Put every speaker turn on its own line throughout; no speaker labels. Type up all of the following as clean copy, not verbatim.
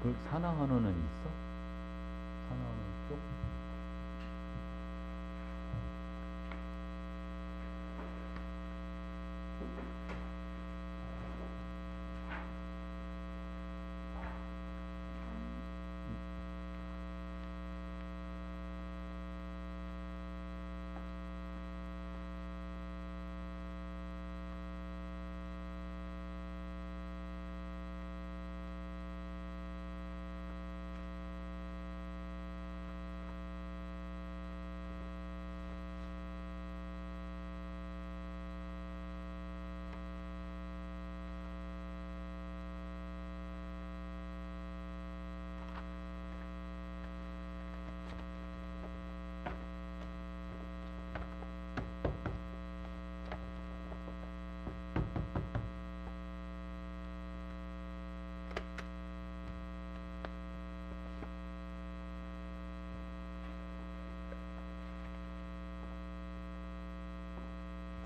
그 산화환원은 있어? 산화환원 쪽?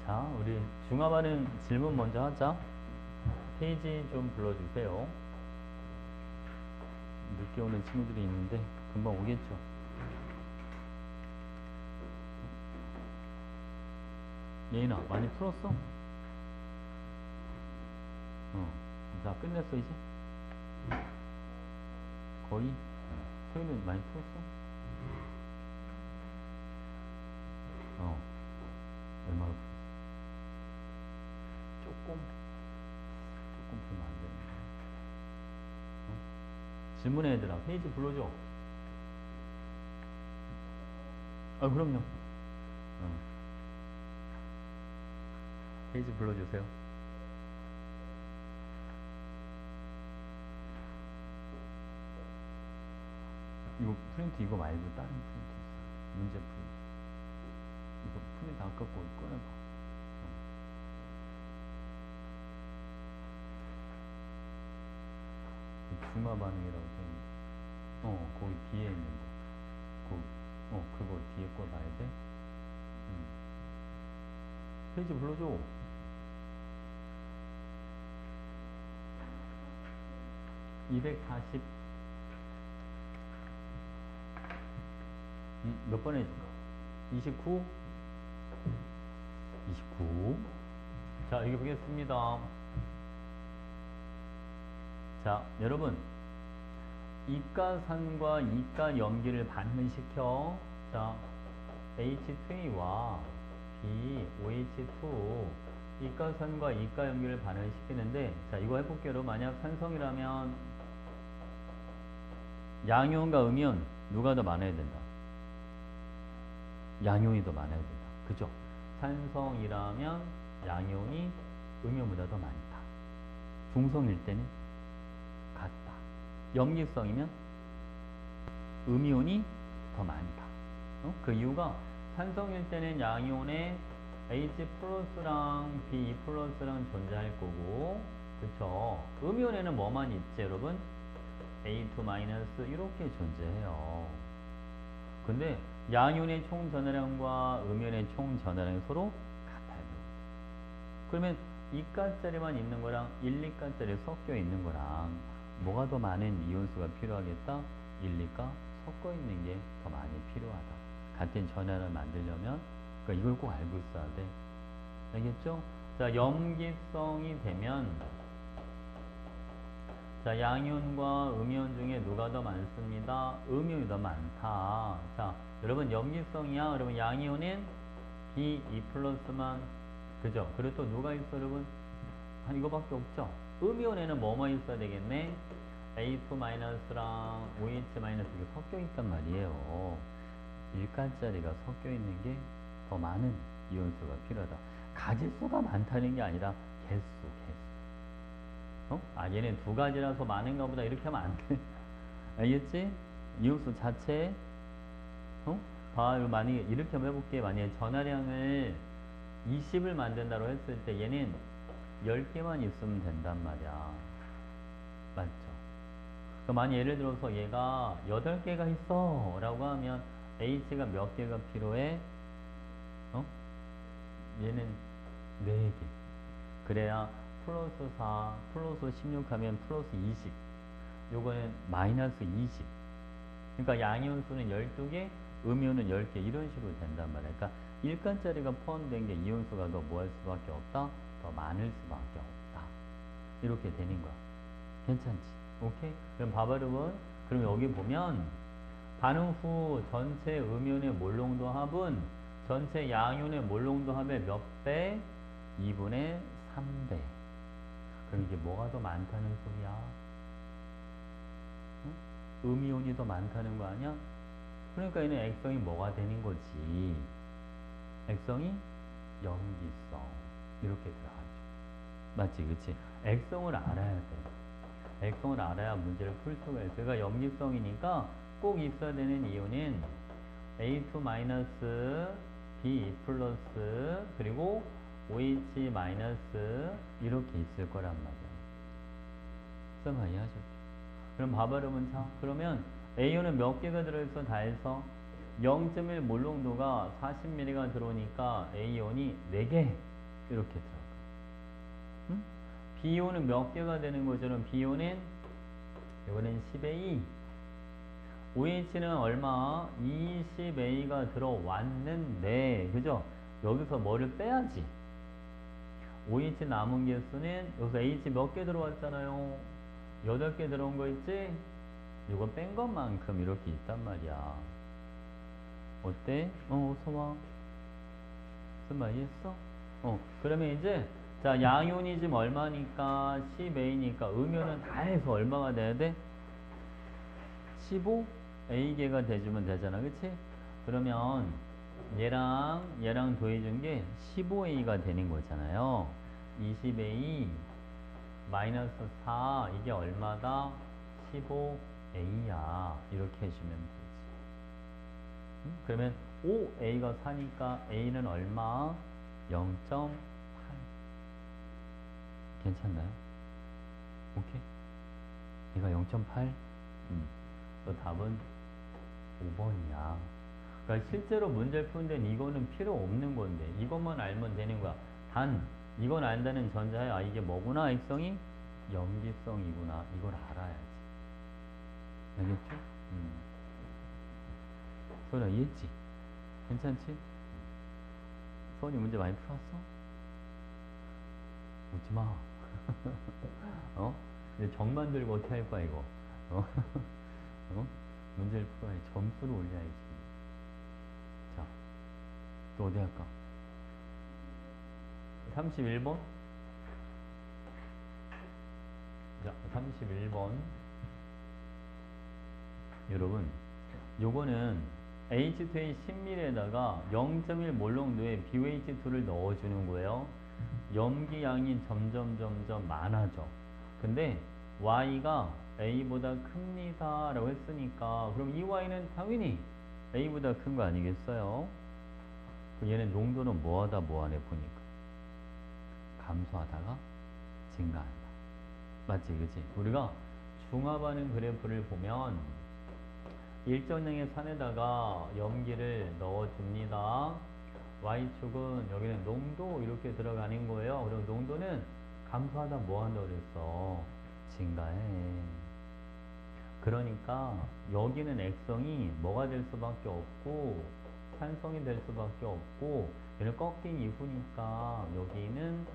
자, 우리 중화반응 질문 먼저 하자. 페이지 좀 불러주세요. 늦게 오는 친구들이 있는데 금방 오겠죠. 예인아, 많이 풀었어? 자, 끝냈어 이제? 거의? 소희는 많이 풀었어? 얼마나 풀었어? 조금 풀면 안 되는데. 질문해 얘들아, 페이지 불러줘. 그럼요. 페이지 불러주세요. 이거 프린트 이거 말고 다른 프린트 있어. 문제 프린트. 이거 프린트 안 갖고 꺼내봐. 중화 반응이라고 써있는데 거기 뒤에 있는 거 그거 뒤에 거 봐야 돼. 페이지 불러줘. (240) 몇 번 해줄까? 29? 29. 자, 여기 보겠습니다. 자, 여러분, 이가산과 이가염기를 반응시켜. 자, H2와 BOH2 이가산과 이가염기를 반응시키는데, 자, 이거 해볼게요. 여러분, 만약 산성이라면 양이온과 음이온 누가 더 많아야 된다? 양이온이 더 많아야 된다. 그죠? 산성이라면 양이온이 음이온보다 더 많다. 중성일 때는 같다. 염기성이면 음이온이 더 많다. 그 이유가 산성일 때는 양이온에 H 플러스랑 B 플러스랑 존재할 거고, 그쵸? 음이온에는 뭐만 있지, 여러분? A2 마이너스 이렇게 존재해요. 근데 양이온의 총 전하량과 음이온의 총 전하량이 서로 같아야 돼요. 그러면 2가짜리만 있는 거랑 1, 2가짜리 섞여 있는 거랑 뭐가 더 많은 이온수가 필요하겠다? 1, 2가 섞어 있는 게 더 많이 필요하다. 같은 전하를 만들려면, 그러니까 이걸 꼭 알고 있어야 돼. 알겠죠? 자, 염기성이 되면, 자, 양이온과 음이온 중에 누가 더 많습니다? 음이온이 더 많다. 자, 여러분 염기성이야. 여러분 양이온은 B2 플러스만, 그죠? 그리고 또 누가 있어, 여러분? 한 이거밖에 없죠? 음이온에는 뭐만 있어야 되겠네? A2 마이너스랑 OH 마이너스 이게 섞여 있단 말이에요. 1가짜리가 섞여 있는 게 더 많은 이온수가 필요하다. 가지수가 많다는 게 아니라 개수. 얘는 2가지라서 많은가 보다 이렇게 하면 안 돼. 알겠지? 이온수 자체, 만약에 이렇게 한번 해볼게. 만약에 전하량을 20을 만든다고 했을 때 얘는 10개만 있으면 된단 말이야. 맞죠? 그럼 만약 예를 들어서 얘가 8개가 있어 라고 하면 H가 몇 개가 필요해? 얘는 4개. 그래야 플러스 4, 플러스 16 하면 플러스 20. 요거는 마이너스 20. 그러니까 양이온수는 12개, 음이온은 10개 이런 식으로 된단 말이야. 그러니까 1가짜리가 포함된 게 이온수가 더 뭐 할 수밖에 없다? 더 많을 수밖에 없다. 이렇게 되는 거야. 괜찮지? 오케이? 그럼 봐봐 여러분. 그럼 여기 보면 반응 후 전체 음이온의 몰농도 합은 전체 양이온의 몰농도 합의 몇 배? 2분의 3배. 그럼 이게 뭐가 더 많다는 소리야? 응? 음이온이 더 많다는 거 아니야? 그러니까 얘는 액성이 뭐가 되는 거지? 액성이 염기성. 이렇게 들어가죠. 맞지? 그치? 액성을 알아야 돼. 액성을 알아야 문제를 풀 수가 있어요. 그러니까 염기성이니까 꼭 있어야 되는 이유는 A2- B 플러스 그리고 OH 마이너스 이렇게 있을 거란 말이야. 썸 이해하셨죠? 그럼 봐봐 여러분. 자 그러면 A온은 몇 개가 들어있어? 다 해서 0.1 몰농도가 40ml가 들어오니까 A온이 4개 이렇게 들어가. 응? B온은 몇 개가 되는 거죠? 그럼 B온은 이거는 10A. OH는 얼마? 20A가 들어왔는데 그죠? 여기서 뭐를 빼야지. OH 남은 개수는 여기서 H 몇 개 들어왔잖아요. 8개 들어온 거 있지? 이거 뺀 것만큼 이렇게 있단 말이야. 어때? 어서와. 무슨 말이었어? 그러면 이제 자 양이온이 지금 얼마니까 10A니까 음이온은 다 해서 얼마가 돼야 돼? 15A개가 돼주면 되잖아. 그치? 그러면 얘랑 더해준 게 15A가 되는 거잖아요. 20A 마이너스 4 이게 얼마다? 15A야. 이렇게 해주면 되지. 그러면 5A가 4니까 A는 얼마? 0.8. 괜찮나요? 오케이? 얘가 0.8? 또 답은 5번이야. 그러니까 실제로 문제를 푸는 데는 이거는 필요 없는 건데 이것만 알면 되는 거야. 단 이건 안다는 전제하에 이게 뭐구나? 액성이 염기성이구나. 이걸 알아야지. 알겠죠? 소연아 이해했지? 괜찮지? 소연이 문제 많이 풀었어? 웃지마. 이제 정만 들고 어떻게 할 거야 이거? 문제를 풀어야지. 점수를 올려야지. 자, 또 어디 할까? 31번? 자, 31번. 여러분, 요거는 H2의 10ml에다가 0.1 몰농도의 BOH2를 넣어주는 거예요. 염기양이 점점 많아져. 근데 Y가 A보다 큽니다 라고 했으니까 그럼 이 Y는 당연히 A보다 큰 거 아니겠어요? 얘는 농도는 뭐하다 뭐하네 보니까 감소하다가 증가한다. 맞지 그치? 우리가 중화반응 그래프를 보면 일정량의 산에다가 염기를 넣어줍니다. Y축은 여기는 농도 이렇게 들어가는 거예요. 그럼 농도는 감소하다 뭐한다 그랬어? 증가해. 그러니까 여기는 액성이 뭐가 될 수밖에 없고 산성이 될 수밖에 없고 얘는 꺾인 이후니까 여기는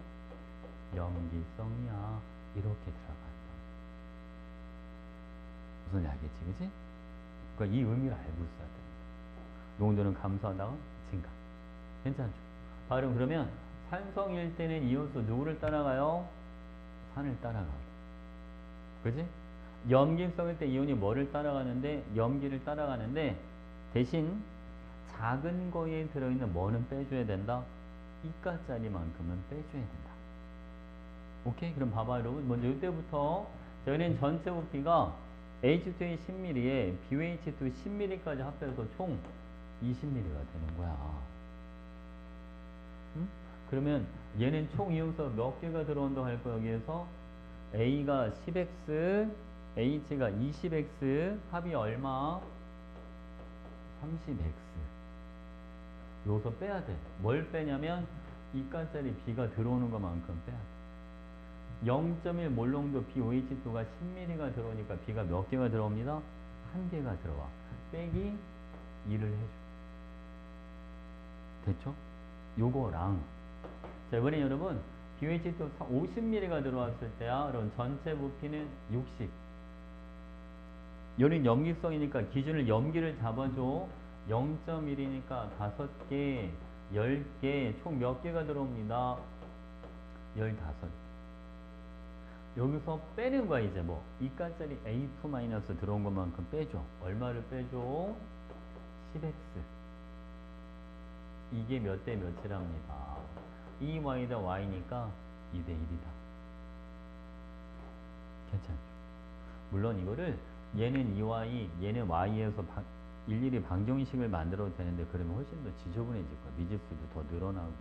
염기성이야. 이렇게 들어간다. 무슨 얘기 알겠지 그치? 그러니까 이 의미를 알고 있어야 돼. 농도는 감소하다가 증가. 괜찮죠? 바로 그러면 산성일 때는 이온수 누구를 따라가요? 산을 따라가고. 그지? 염기성일 때 이온이 뭐를 따라가는데? 염기를 따라가는데 대신 작은 거에 들어있는 뭐는 빼줘야 된다? 이가짜리만큼은 빼줘야 된다. 오케이? 그럼 봐봐 여러분. 먼저 이때부터 저희는 전체 부피가 H2의 10ml에 BOH2 10ml까지 합해서 총 20ml가 되는 거야. 응? 그러면 얘는 총 이온수가 몇 개가 들어온다고 할 거야 여기에서? A가 10X, H가 20X, 합이 얼마? 30X. 여기서 빼야 돼. 뭘 빼냐면 이가짜리 B가 들어오는 것만큼 빼야 돼. 0.1 몰롱도 BOH2가 10ml가 들어오니까 B가 몇 개가 들어옵니다? 한 개가 들어와. 빼기 2를 해줘. 됐죠? 요거랑 자 이번에 여러분 BOH2 50ml가 들어왔을 때야 그럼 전체 부피는 60. 요는 염기성이니까 기준을 염기를 잡아줘. 0.1이니까 5개, 10개, 총 몇 개가 들어옵니다. 15개. 여기서 빼는 거야 이제 뭐 이가짜리 A2- 들어온 것만큼 빼줘. 얼마를 빼줘? 10x. 이게 몇 대 몇이랍니다. 2y다 y니까 2대 1이다. 괜찮죠? 물론 이거를 얘는 2y, 얘는 y에서 일일이 방정식을 만들어도 되는데 그러면 훨씬 더 지저분해질 거야. 미지수도 더 늘어나고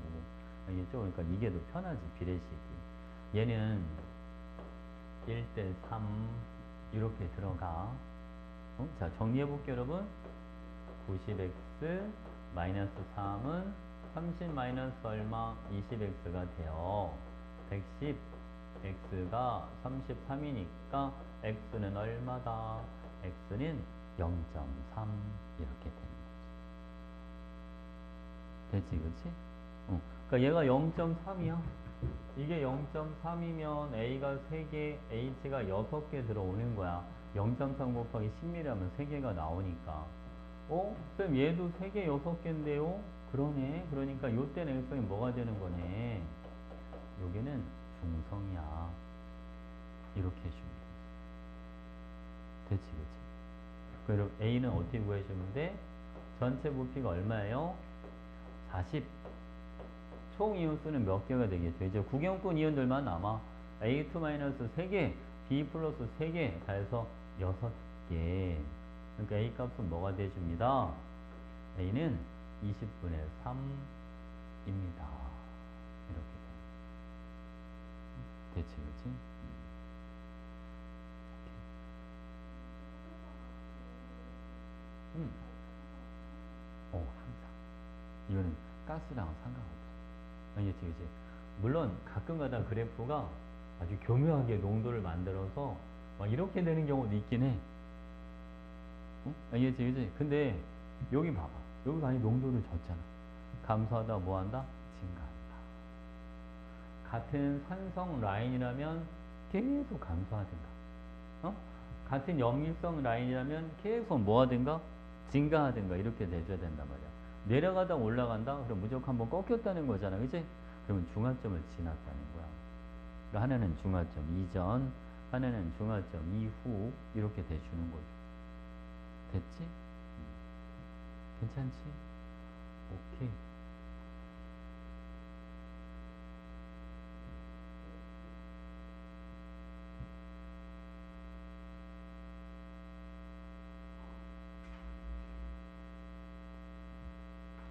알겠죠? 그러니까 이게 더 편하지 비례식이. 얘는 1대 3 이렇게 들어가. 자 정리해 볼게요 여러분. 90x 마이너스 3은 30 마이너스 얼마? 20x가 돼요. 110 x가 33이니까 x는 얼마다? x는 0.3 이렇게 되는 거지. 됐지 그치? 그러니까 얘가 0.3이야. 이게 0.3이면 A가 3개, H가 6개 들어오는 거야. 0.3 곱하기 10mm 하면 3개가 나오니까. 쌤 얘도 3개, 6개인데요? 그러네. 그러니까 요때는 X성이 뭐가 되는 거네? 여기는 중성이야. 이렇게 해주면 되지. 됐지, 그치? 그럼 A는 어떻게 구해주면 돼? 전체 부피가 얼마예요? 40. 총 이온수는 몇 개가 되겠죠? 이제 구경권 이온들만 남아. A2- 3개, B 플러스 3개, 다 해서 6개. 그러니까 A 값은 뭐가 돼줍니다? A는 20분의 3입니다. 이렇게 돼. 됐지, 그치? 항상. 이거는 가스랑 상관없어. 알겠지, 그치? 물론 가끔가다 그래프가 아주 교묘하게 농도를 만들어서 막 이렇게 되는 경우도 있긴 해. 알겠지, 그치? 근데 여기 봐봐. 여기 많이 농도를 줬잖아. 감소하다 뭐한다? 증가한다. 같은 산성 라인이라면 계속 감소하든가. 같은 염밀성 라인이라면 계속 뭐하든가? 증가하든가 이렇게 돼줘야 된단 말이야. 내려가다 올라간다? 그럼 무조건 한번 꺾였다는 거잖아. 그치? 그러면 중화점을 지났다는 거야. 그러니까 하나는 중화점 이전, 하나는 중화점 이후 이렇게 돼주는 거죠. 됐지? 괜찮지? 오케이.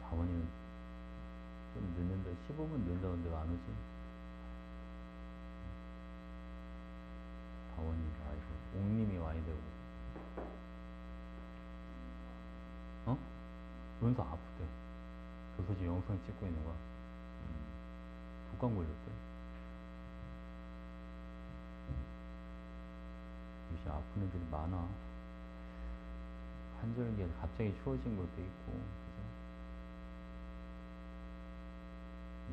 다원이는 좀 늦는데 15분 늦는다는데 안 오지? 다원이 와야 되고 옥님이 와야 되고 은서 아프대. 교수지 영상 찍고 있는 거야. 독감 걸렸대. 요새 아픈 애들이 많아. 한절기에 갑자기 추워진 것도 있고, 그죠?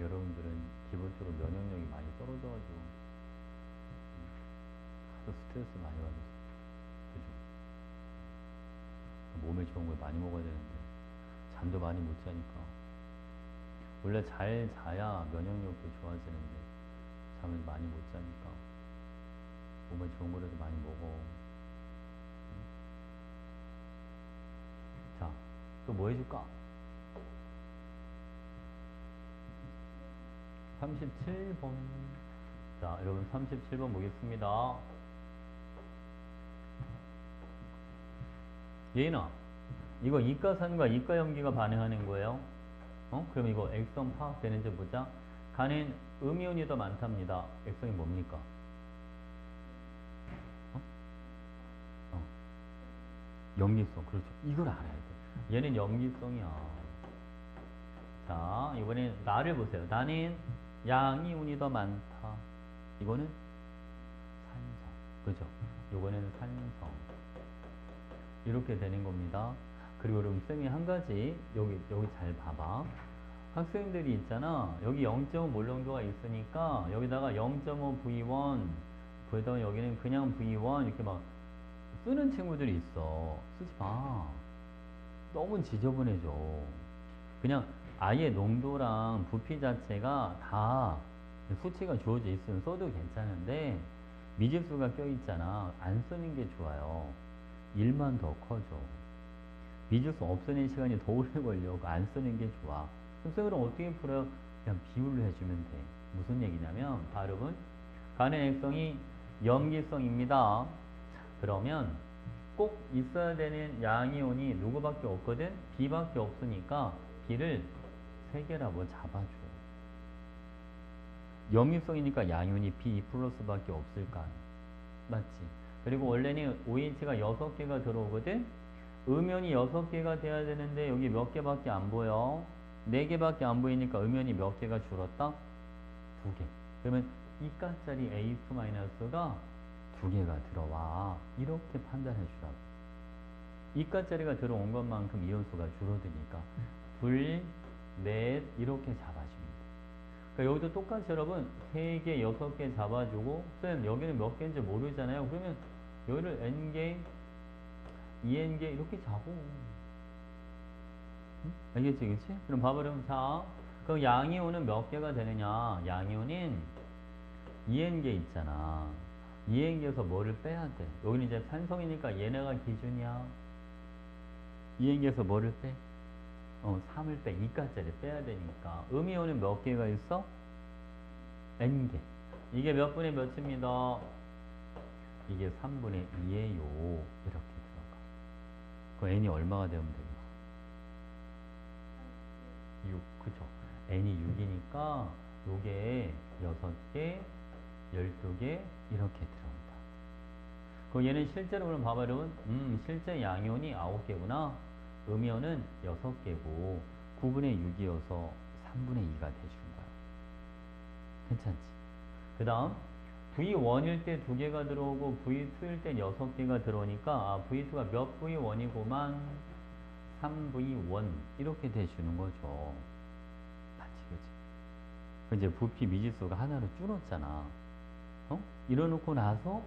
여러분들은 기본적으로 면역력이 많이 떨어져가지고 하도 스트레스 많이 받았어. 그죠? 몸에 좋은 걸 많이 먹어야 되는데 잠도 많이 못 자니까. 원래 잘 자야 면역력도 좋아지는데 잠을 많이 못 자니까 몸에 좋은 거라도 많이 먹어. 자, 또 뭐 해줄까? 37번. 자, 여러분 37번 보겠습니다. 예인아, 이거 이가산과 이가염기가 반응하는 거예요. 그럼 이거 액성 파악되는지 보자. 간엔 음이온이 더 많답니다. 액성이 뭡니까? 염기성. 그렇죠. 이걸 알아야 돼. 얘는 염기성이야. 자, 이번엔 나를 보세요. 나는 양이온이 더 많다. 이거는 그죠? 요거는 산성. 이렇게 되는 겁니다. 그리고 여러분 쌤이 한 가지 여기 잘 봐봐. 학생들이 있잖아. 여기 0.5 몰롱도가 있으니까 여기다가 0.5 V1 그다음에 여기는 그냥 V1 이렇게 막 쓰는 친구들이 있어. 쓰지 마. 너무 지저분해져. 그냥 아예 농도랑 부피 자체가 다 수치가 주어져 있으면 써도 괜찮은데 미지수가 껴있잖아. 안 쓰는 게 좋아요. 일만 더 커져. 미지수 없애는 시간이 더 오래 걸려. 안 쓰는 게 좋아. 그럼 어떻게 풀어요? 그냥 비율로 해주면 돼. 무슨 얘기냐면 발음은 간의 액성이 염기성입니다. 그러면 꼭 있어야 되는 양이온이 누구밖에 없거든? B밖에 없으니까 B를 3개라고 잡아줘. 염기성이니까 양이온이 B 플러스밖에 없을까? 맞지? 그리고 원래는 OH가 6개가 들어오거든? 음연이 6개가 돼야 되는데 여기 몇 개밖에 안 보여? 4개밖에 안 보이니까 음연이 몇 개가 줄었다? 2개. 그러면 이가짜리 A2-가 2개가 들어와. 이렇게 판단해 주라고. 이가짜리가 들어온 것만큼 이온수가 줄어드니까 둘, 넷 이렇게 잡아줍니다. 그러니까 여기도 똑같이 여러분 3개, 6개 잡아주고 쌤 여기는 몇 개인지 모르잖아요. 그러면 여기를 N개, 2N개 이렇게 잡어. 응? 알겠지? 그치? 그럼 봐보렴. 자, 그럼 양이온은 몇 개가 되느냐? 양이온은 2N개 있잖아. 2N개에서 뭐를 빼야 돼? 여기는 이제 산성이니까 얘네가 기준이야. 2N개에서 뭐를 빼? 3을 빼. 2가짜리 빼야 되니까. 음이온은 몇 개가 있어? N개. 이게 몇 분의 몇입니다. 이게 3분의 2예요. 이렇게 들어가. 그 N이 얼마가 되면 되나? 6. 그죠? N이 6이니까 요게 6개, 12개 이렇게 들어온다. 그 얘는 실제로 그럼 봐봐 여러분. 실제 양이온이 9개구나. 음이온은 6개고 9분의 6이어서 3분의 2가 돼준 거야. 괜찮지? 그 다음 V1일 때 2개가 들어오고 V2일 때 6개가 들어오니까 V2가 몇 V1이고만 3V1 이렇게 돼주는 거죠. 맞지? 그치? 이제 부피 미지수가 하나로 줄었잖아. 이러놓고 나서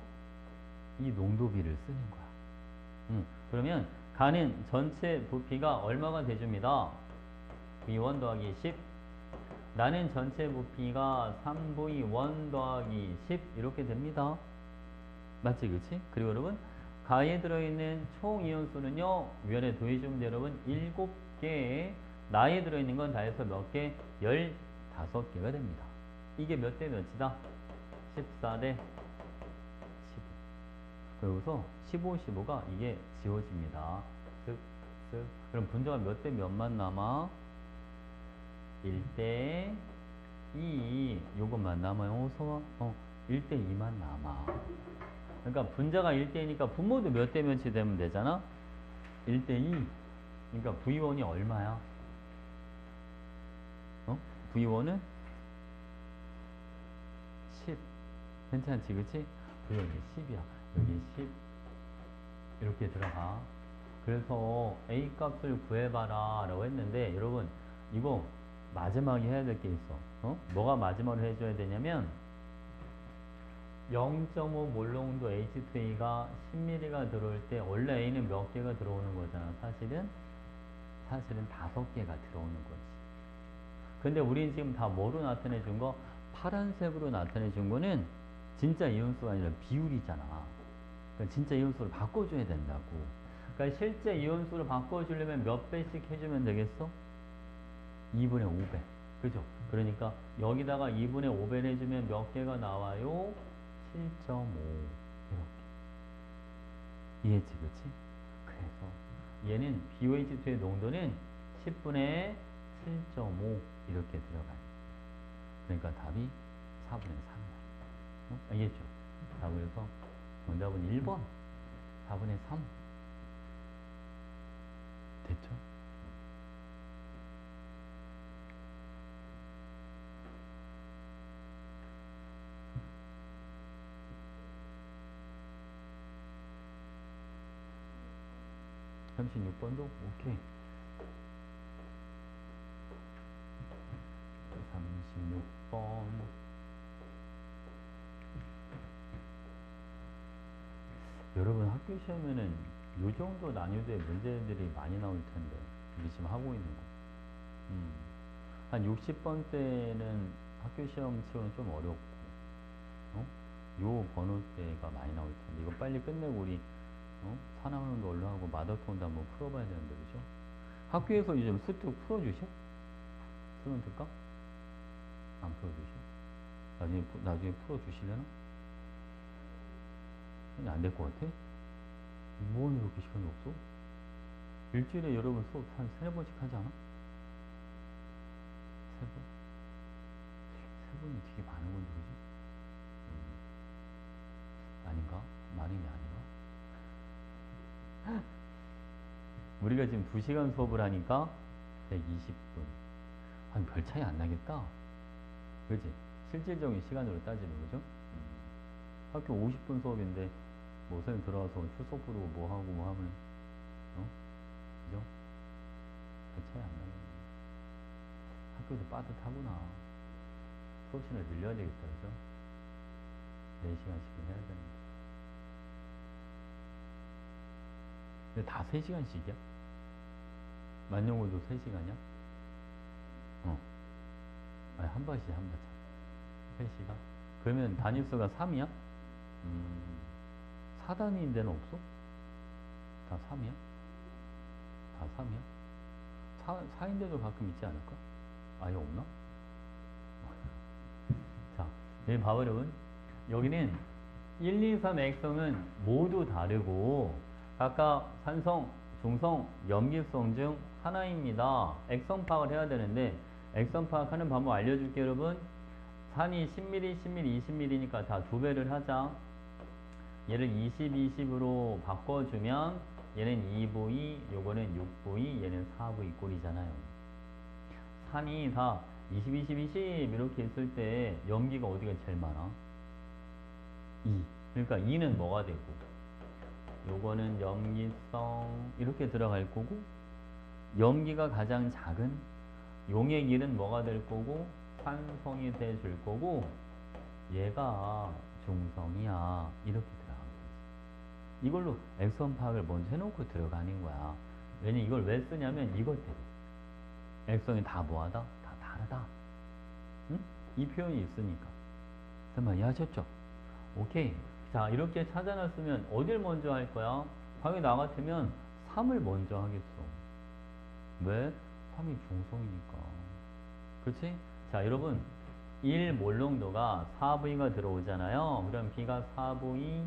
이 농도비를 쓰는 거야. 그러면 간은 전체 부피가 얼마가 돼줍니다. V1 더하기 10. 나는 전체 부피가 3V1 더하기 10 이렇게 됩니다. 맞지? 그치? 그리고 여러분 가에 들어있는 총 이온수는요. 위원에 더해주면 돼요. 여러분 7개. 나에 들어있는 건 다 해서 몇 개? 15개가 됩니다. 이게 몇 대 몇이다? 14대 15. 그리고서 15, 15가 이게 지워집니다. 쓱, 쓱. 그럼 분자가 몇 대 몇만 남아? 1대 2. 요것만 남아요. 소화? 1대 2만 남아. 그러니까 분자가 1대2니까 분모도 몇 대 몇이 되면 되잖아? 1대 2. 그러니까 V1이 얼마야? V1은 10. 괜찮지, 그치? V1이 10이야. 여기 10. 이렇게 들어가. 그래서 A 값을 구해봐라 라고 했는데, 여러분, 이거 마지막에 해야 될 게 있어. 뭐가 마지막으로 해줘야 되냐면, 0.5 몰롱도 H2A가 10ml가 들어올 때, 원래 A는 몇 개가 들어오는 거잖아. 사실은 5개가 들어오는 거지. 근데 우린 지금 다 뭐로 나타내 준 거? 파란색으로 나타내 준 거는 진짜 이온수가 아니라 비율이잖아. 그러니까 진짜 이온수를 바꿔줘야 된다고. 그러니까 실제 이온수를 바꿔주려면 몇 배씩 해주면 되겠어? 2분의 5배. 그죠? 그러니까 여기다가 2분의 5배를 해주면 몇 개가 나와요? 7.5. 이렇게. 이해했지? 그치? 그래서 얘는 BOH2의 농도는 10분의 7.5 이렇게 들어가요. 그러니까 답이 4분의 3이야. 알겠죠? 자, 그래서 정답은 1번 4분의 3 됐죠? 36번도? 오케이. 36번. 여러분 학교 시험에는 요 정도 난이도의 문제들이 많이 나올 텐데, 우리 지금 하고 있는 거. 한 60번 때는 학교 시험 치고는 좀 어렵고, 요 번호대가 많이 나올 텐데, 이거 빨리 끝내고 우리, 산학론도 얼른 하고 마더톤도 한번 풀어봐야 되는데, 그죠? 학교에서 요즘 수특 풀어주셔? 수능 특강? 안 풀어주셔? 나중에 풀어주시려나? 안 될 것 같아? 뭐 이렇게 시간이 없어? 일주일에 여러분 수업 한 3-4번씩 하지 않아? 3번? 3번이 되게 많은 건데, 그지? 아닌가? 많은 게 아닌가? 우리가 지금 2시간 수업을 하니까 120분. 한 별 차이 안 나겠다? 그지? 실질적인 시간으로 따지면, 그죠? 학교 50분 수업인데, 뭐, 선생님 들어와서 출석 부르고 뭐 하고 뭐 하면, 그죠? 별 차이 안 나겠네. 학교도 빠듯하구나. 수업 시간을 늘려야 되겠다, 그죠? 4시간씩은 해야 되는데. 근데 다 3시간씩이야? 만용어도 3시간이야? 아니, 한 번씩, 한 번씩. 3시간? 그러면 단위수가 3이야? 4단위인 데는 없어? 다 3이야? 다 3이야? 4인데도 가끔 있지 않을까? 아예 없나? 자, 여기 봐봐, 여러분. 여기는 1, 2, 3 액성은 모두 다르고, 각각 산성, 중성, 염기성 중 하나입니다. 액성 파악을 해야 되는데, 액성 파악하는 방법 알려줄게, 여러분. 산이 10mm, 10mm, 20mm니까 다 2배를 하자. 얘를 20, 20으로 바꿔주면 얘는 2V, 요거는 6V, 얘는 4V 꼴이잖아요. 산이 다 20, 20, 20 이렇게 있을 때 염기가 어디가 제일 많아? 2. 그러니까 2는 뭐가 되고, 요거는 염기성 이렇게 들어갈 거고, 염기가 가장 작은 용의 길은 뭐가 될 거고, 산성이 돼 줄 거고, 얘가 중성이야 이렇게 들어간 거지. 이걸로 액성 파악을 먼저 해놓고 들어가는 거야. 왜냐 이걸 왜 쓰냐면 이것 때문에. 액성이 다 뭐하다? 다 다르다. 응? 이 표현이 있으니까. 설마 이해하셨죠? 오케이. 자, 이렇게 찾아놨으면 어딜 먼저 할 거야? 당연히 나 같으면 3을 먼저 하겠어. 왜? 3이 중성이니까. 그치? 자, 여러분 1 몰롱도가 4V가 들어오잖아요. 그럼 B가 4V,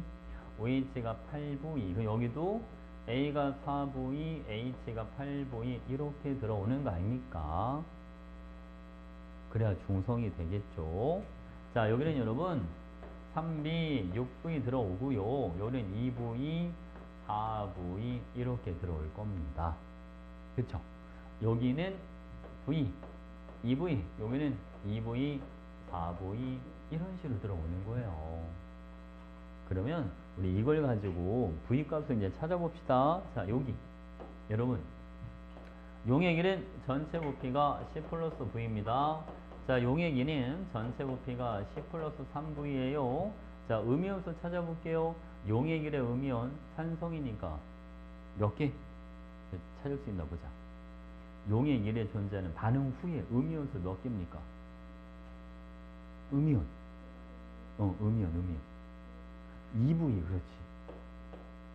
OH가 8V. 그럼 여기도 A가 4V, H가 8V 이렇게 들어오는 거 아닙니까? 그래야 중성이 되겠죠. 자, 여기는 여러분 3V, 6V 들어오고요. 여기는 2V, 4V 이렇게 들어올 겁니다. 그쵸? 여기는 V, 2V, 여기는 2V, 4V 이런 식으로 들어오는 거예요. 그러면 우리 이걸 가지고 V 값을 이제 찾아봅시다. 자, 여기 여러분 용의 길은 전체 부피가 10 플러스 V입니다. 자, 용의 길은 전체 부피가 10 플러스 3V예요. 자, 음이온수 찾아볼게요. 용의 길의 음이온 산성이니까 몇 개? 찾을 수 있나 보자. 용의 길에 존재하는 반응 후에 음이온수 몇 개입니까? 음이온. 음이온. 2V, 그렇지.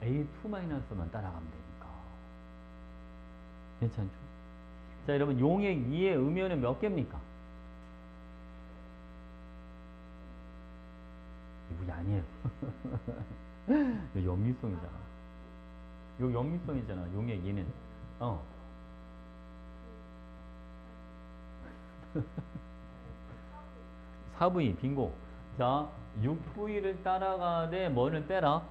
A2-만 따라가면 되니까. 괜찮죠? 자, 여러분, 용액 2의 음이온은 몇 개입니까? 2V 아니에요. 이거 염기성이잖아. 이거 염기성이잖아, 용액 2는. 4V, 빙고. 자, 6V를 따라가되 뭐를 빼라?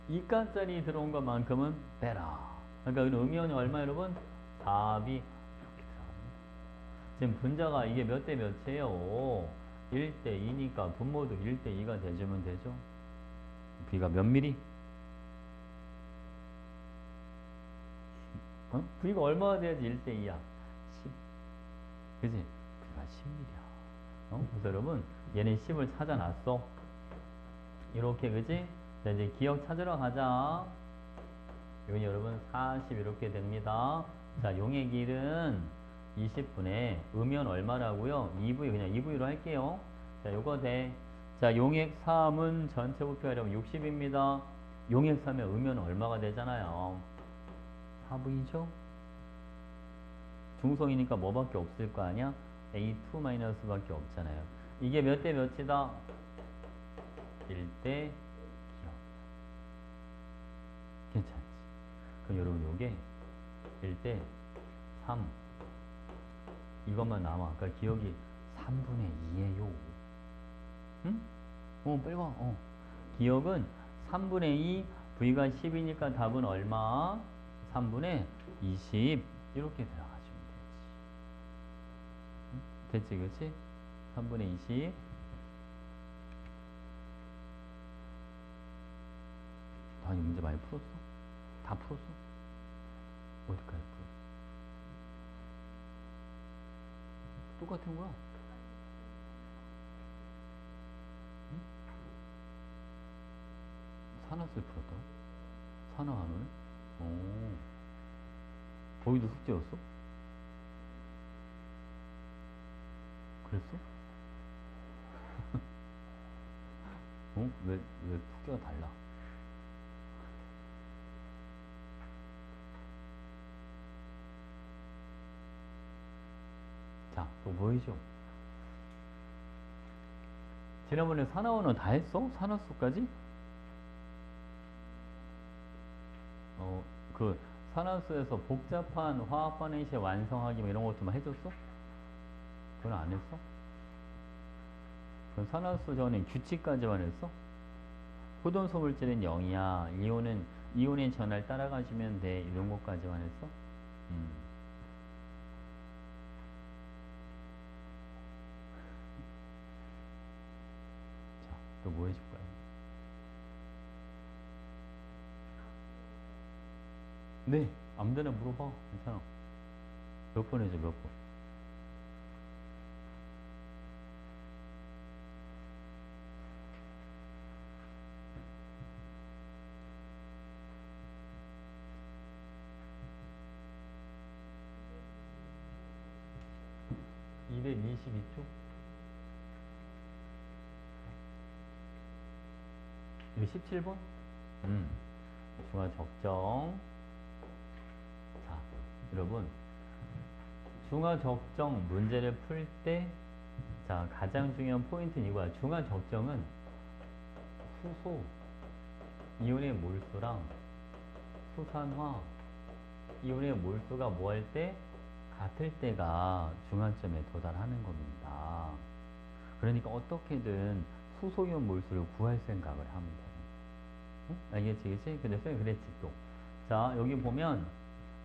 2가짜리 들어온 것만큼은 빼라. 그러니까 음이온이 얼마 여러분? 4B 이렇게 들어가요. 지금 분자가 이게 몇 대 몇이에요? 1대 2니까 분모도 1대 2가 돼주면 되죠. B가 몇 미리? 어? V가 얼마나 돼야지 1대2야? 10. 그지? V가 10mm야. 어? 그래서 여러분, 얘는 10을 찾아놨어. 이렇게, 그지? 자, 이제 기억 찾으러 가자. 이건 여러분 40 이렇게 됩니다. 자, 용의 길은 20분에 음연 얼마라고요? 2V, 그냥 2V로 할게요. 자, 요거 돼. 자, 용액 3은 전체 부피가 여러분 60입니다. 용액 3의 음연 얼마가 되잖아요? 4V죠? 중성이니까 뭐밖에 없을 거 아니야? A2 마이너스밖에 없잖아요. 이게 몇 대 몇이다? 1대 기억. 괜찮지? 그럼 여러분 요게 1대 3 이것만 남아. 그러니까 기억이 3분의 2예요. 응? 빨리 와. 기억은 3분의 2, V가 10이니까 답은 얼마? 3분의 20 이렇게 들어가시면 되지. 됐지, 그치? 3분의 20. 아니, 문제 많이 풀었어? 다 풀었어? 어디까지 풀었어? 똑같은 거야? 응? 산화술 풀었다고? 산화한올? 오. 거기도 숙제였어? 그랬어? 왜 숙제가 달라? 자, 또 보이죠? 지난번에 산화원은 다 했어? 산화수까지? 그 산화수에서 복잡한 화학 반응식 완성하기 뭐 이런 것도만 해줬어? 그건 안 했어? 그럼 산화수 전에 규칙까지만 했어? 포도소 물질은 0이야. 이온의 전하를 따라가시면 돼. 이런 것까지만 했어? 자, 또 뭐 해줄 거야? 네, 아무데나 물어봐. 괜찮아. 몇 번 해줘, 몇 번. (222초) 이거 17번? 중화 적정. 자, 여러분, 중화 적정 문제를 풀 때, 자, 가장 중요한 포인트는 이거야. 중화 적정은 수소, 이온의 몰수랑 수산화, 이온의 몰수가 뭐 할 때? 같을 때가 중환점에 도달하는 겁니다. 그러니까 어떻게든 수소이온 몰수를 구할 생각을 하면 돼. 응? 알겠지, 그치? 근데 쌤이 그랬지, 또. 자, 여기 보면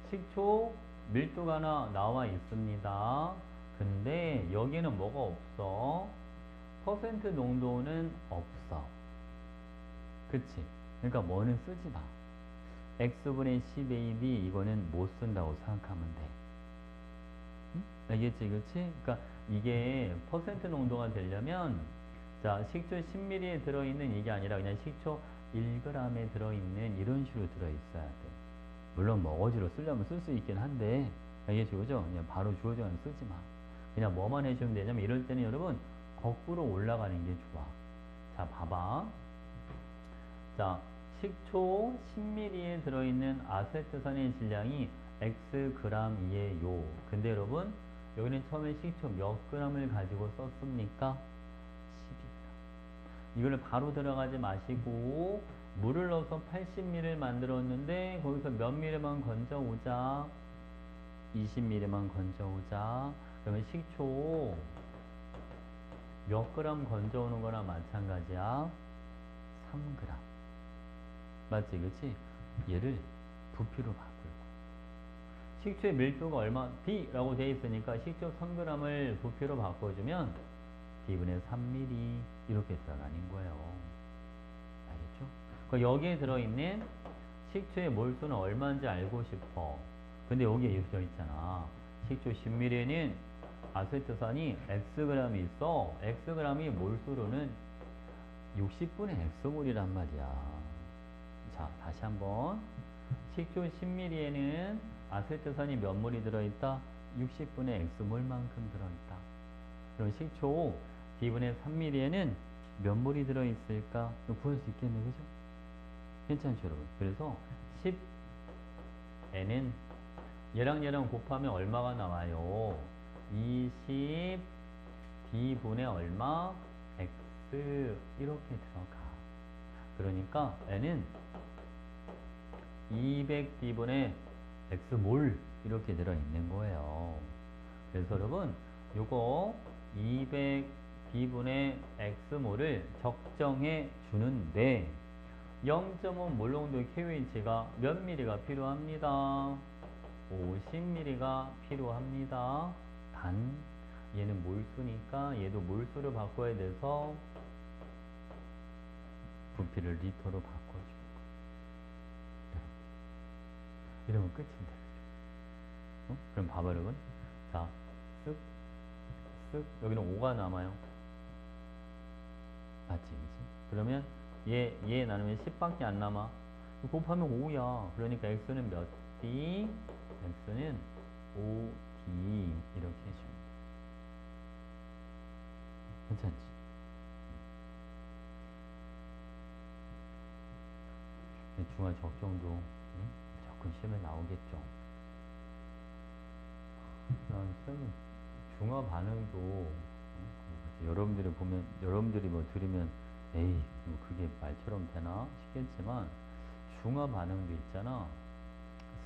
식초 밀도가 하나 나와 있습니다. 근데 여기는 뭐가 없어? 퍼센트 농도는 없어. 그치? 그러니까 뭐는 쓰지 마. x분의 10ab 이거는 못 쓴다고 생각하면 돼. 응? 알겠지, 그치? 그러니까 이게 퍼센트 농도가 되려면 자, 식초 10ml에 들어있는 이게 아니라 그냥 식초 1g에 들어있는 이런 식으로 들어있어야 돼. 물론 뭐 어지로 쓰려면 쓸 수 있긴 한데 알겠죠, 그죠? 그냥 바로 주어져는 쓰지 마. 그냥 뭐만 해주면 되냐면 이럴 때는 여러분 거꾸로 올라가는 게 좋아. 자, 봐봐. 자, 식초 10ml에 들어있는 아세트산의 질량이 xg이에요. 근데 여러분 여기는 처음에 식초 몇 g을 가지고 썼습니까? 12g. 이거를 바로 들어가지 마시고 물을 넣어서 80ml를 만들었는데 거기서 몇 ml만 건져오자? 20ml만 건져오자. 그러면 식초 몇 g 건져오는 거나 마찬가지야? 3g. 맞지, 그치? 얘를 부피로 바꿀 거야. 식초의 밀도가 얼마? B라고 되어 있으니까 식초 3g을 부피로 바꿔주면 B분의 3ml 이렇게 들어가는 거예요. 알겠죠? 여기에 들어있는 식초의 몰수는 얼마인지 알고 싶어. 근데 여기에 이렇게 있잖아. 식초 10ml에는 아세트산이 Xg이 있어. Xg이 몰수로는 60분의 X몰이란 말이야. 자, 다시 한번. 식초 10ml에는 아세트산이 몇 몰이 들어있다? 60분의 X몰만큼 들어있다. 그럼 식초 D분의 3ml에는 몇 몰이 들어있을까? 구할 수 있겠네, 그죠? 괜찮죠, 여러분? 그래서 10N은 얘랑 곱하면 얼마가 나와요? 20 D분의 얼마? X 이렇게 들어가. 그러니까 N은 200D분의 X몰 이렇게 들어있는 거예요. 그래서 여러분 요거 200D분의 X몰을 적정해 주는데 0.5 몰농도 KOH가 몇 ml가 필요합니다. 50ml가 필요합니다. 단 얘는 몰수니까 얘도 몰수를 바꿔야 돼서 부피를 리터로 바꿔주고 이러면 끝인데. 그럼 봐봐 여러분. 자, 쓱 여기는 5가 남아요. 맞지, 그치? 그러면 얘 나누면 10밖에 안 남아. 곱하면 5야. 그러니까 x는 몇 d? x는 5d 이렇게 해주면 돼. 괜찮지? 중화 적정도 접근 시험에 나오겠죠. 쌤은 중화 반응도 여러분들이 뭐 들으면 에이 뭐 그게 말처럼 되나 싶겠지만 중화 반응도 있잖아.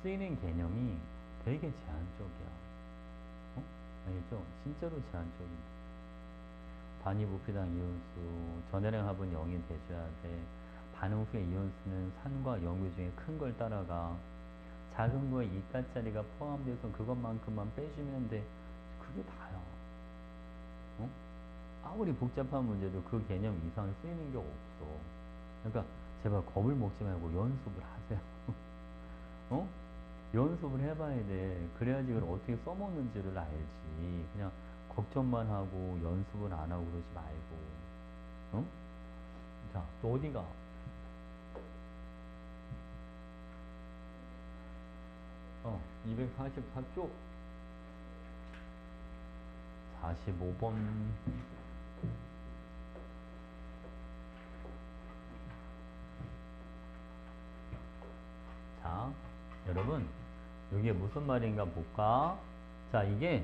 쓰이는 개념이 되게 제한적이야. 알겠죠? 진짜로 제한적이야. 단위 부피당 이온수 전해량 합은 0이 돼줘야 돼. 반응 후에 이온수는 산과 염류 중에 큰 걸 따라가. 작은 거에 2가짜리가 포함돼서 그것만큼만 빼주면 돼. 그게 다야. 아무리 복잡한 문제도 그 개념 이상 쓰이는 게 없어. 그러니까 제발 겁을 먹지 말고 연습을 하세요. 연습을 해봐야 돼. 그래야지 그걸 어떻게 써먹는지를 알지. 그냥 걱정만 하고 연습을 안 하고 그러지 말고. 자, 또 어디가? 244쪽 45번. 자, 여러분 이게 무슨 말인가 볼까? 자, 이게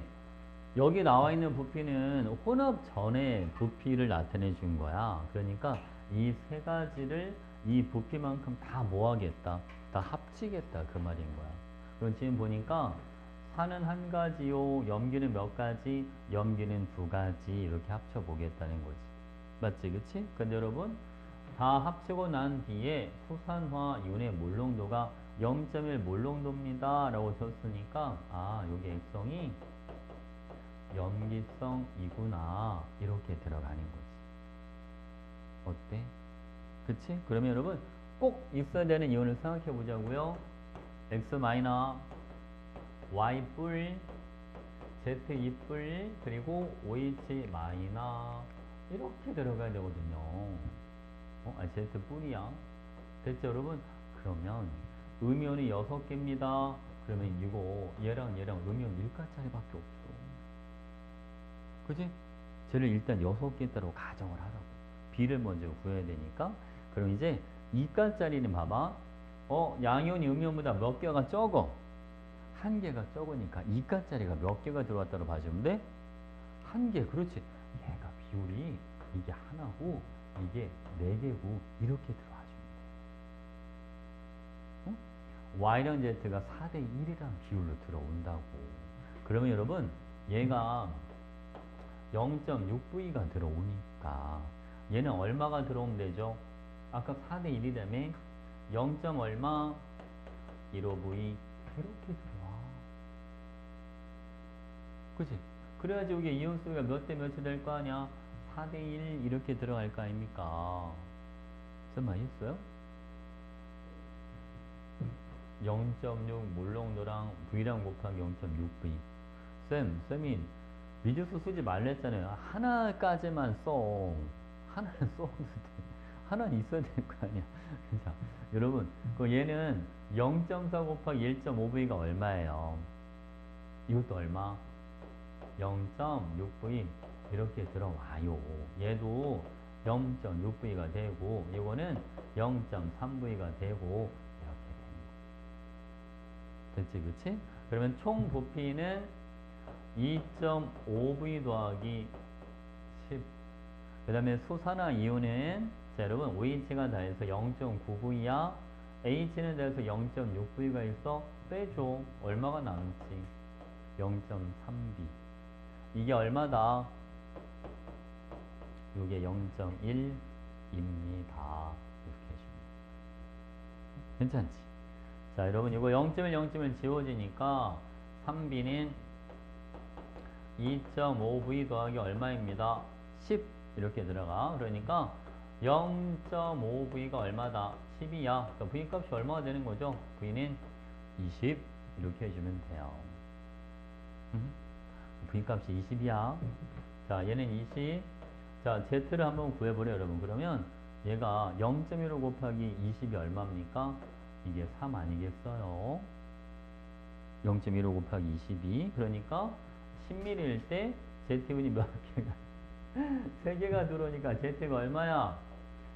여기 나와 있는 부피는 혼합 전의 부피를 나타내 준 거야. 그러니까 이 세 가지를 이 부피만큼 다 모아겠다. 다 합치겠다. 그 말인 거야. 그럼 지금 보니까 산은 한 가지요. 염기는 몇 가지? 염기는 두 가지. 이렇게 합쳐 보겠다는 거지. 맞지? 그치? 근데 여러분 다 합치고 난 뒤에 수산화윤의 몰농도가 0.1 몰농도입니다. 라고 줬으니까 여기 액성이 염기성이구나. 이렇게 들어가는 거지. 어때? 그치? 그러면 여러분 꼭 있어야 되는 이온을 생각해 보자고요. X 마이너, Y 뿔, Z 2뿔, 그리고 OH 마이너 이렇게 들어가야 되거든요. Z 뿔이야. 됐죠, 여러분? 그러면 음이온이 6개입니다. 그러면 이거 얘랑 음이온 1가짜리밖에 없어. 그지? 쟤를 일단 6개 따로 가정을 하라고. B를 먼저 구해야 되니까. 그럼 이제 2가짜리는 봐봐. 양이온이 음이온보다 몇 개가 적어. 1개가 적으니까 2가짜리가 몇 개가 들어왔다고 봐주면 돼? 1개. 그렇지. 얘가 비율이 이게 하나고 이게 4개고 이렇게 들어와주면 돼. Y랑 Z가 4대1이라는 비율로 들어온다고. 그러면 여러분 얘가 0.6V가 들어오니까 얘는 얼마가 들어오면 되죠? 아까 4대1이라며 0. 얼마? 15V 이렇게 들어와. 그치? 그래야지 이게 이온수가 몇 대 몇이 될 거 아니야? 4대1 이렇게 들어갈 거 아닙니까? 무슨 말 있어요? 0.6 몰롱도랑 V랑 곱하기 0.6V. 쌤이 미지수 쓰지 말랬잖아요. 하나까지만 써. 하나는 써도 돼. 하나는 있어야 될 거 아니야. 자, 여러분, 그 얘는 0.4 곱하기 1.5V가 얼마예요? 이것도 얼마? 0.6V 이렇게 들어와요. 얘도 0.6V가 되고 이거는 0.3V가 되고 이렇게 되는 거. 됐지, 그치? 그러면 총 부피는 2.5V 더하기 10. 그 다음에 수산화 이온은 자 여러분 OH가 더해서 0.9V야. H는 더해서 0.6V가 있어. 빼줘. 얼마가 남지? 0.3V. 이게 얼마다? 이게 0.1입니다. 이렇게 해줍니다. 괜찮지? 자 여러분 이거 0.1, 0.1 지워지니까 3B는 2.5V 더하기 얼마입니다? 10 이렇게 들어가. 그러니까 0.5V가 얼마다? 10이야. 그러니까 V 값이 얼마가 되는 거죠? V는 20 이렇게 해주면 돼요. V 값이 20이야. 자 얘는 20. 자 Z를 한번 구해보려 여러분. 그러면 얘가 0.15 곱하기 20이 얼마입니까? 이게 3 아니겠어요? 0.15 곱하기 22. 그러니까 10mm일 때 Z분이 몇 개가? 3개가 들어오니까 Z가 얼마야?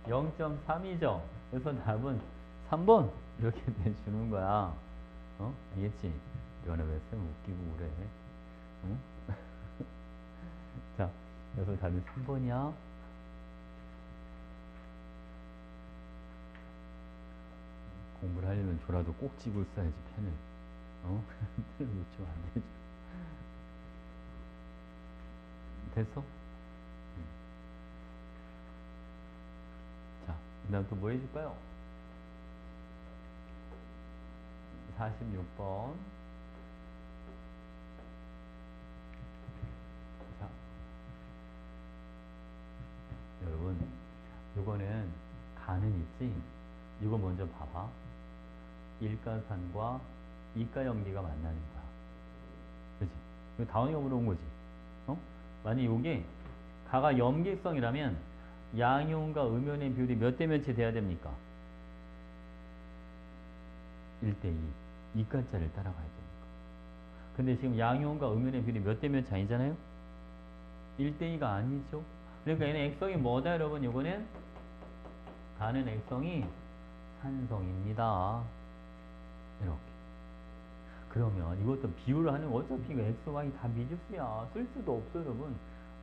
0.3이죠. 그래서 답은 3번 이렇게 내주는 거야. 어? 알겠지? 이거는 왜 쌤 웃기고 그래? 응? 자, 그래서 답이 3번이야. 공부를 하려면 저라도 꼭 쥐고 써야지 펜을. 어? 펜을 놓치면 안 되죠. 됐어? 자, 그 다음 또 뭐 해줄까요? 46번. 자, 여러분, 이거는 가는 있지? 이거 먼저 봐봐. 일가산과 이가연비가 만나는 거야. 그치? 이거 다원이가 물어본 거지. 어? 만약 이게 가가 염기성이라면 양이온과 음이온의 비율이 몇 대 몇이 돼야 됩니까? 1대2. 이가짜를 따라가야 됩니까? 근데 지금 양이온과 음이온의 비율이 몇 대 몇이 아니잖아요? 1대2가 아니죠? 그러니까 얘는 액성이 뭐다 여러분? 이거는 가는 액성이 산성입니다. 이렇게. 그러면 이것도 비율을 하는 어차피 이거 X, Y 다 미지수야. 쓸 수도 없어 여러분.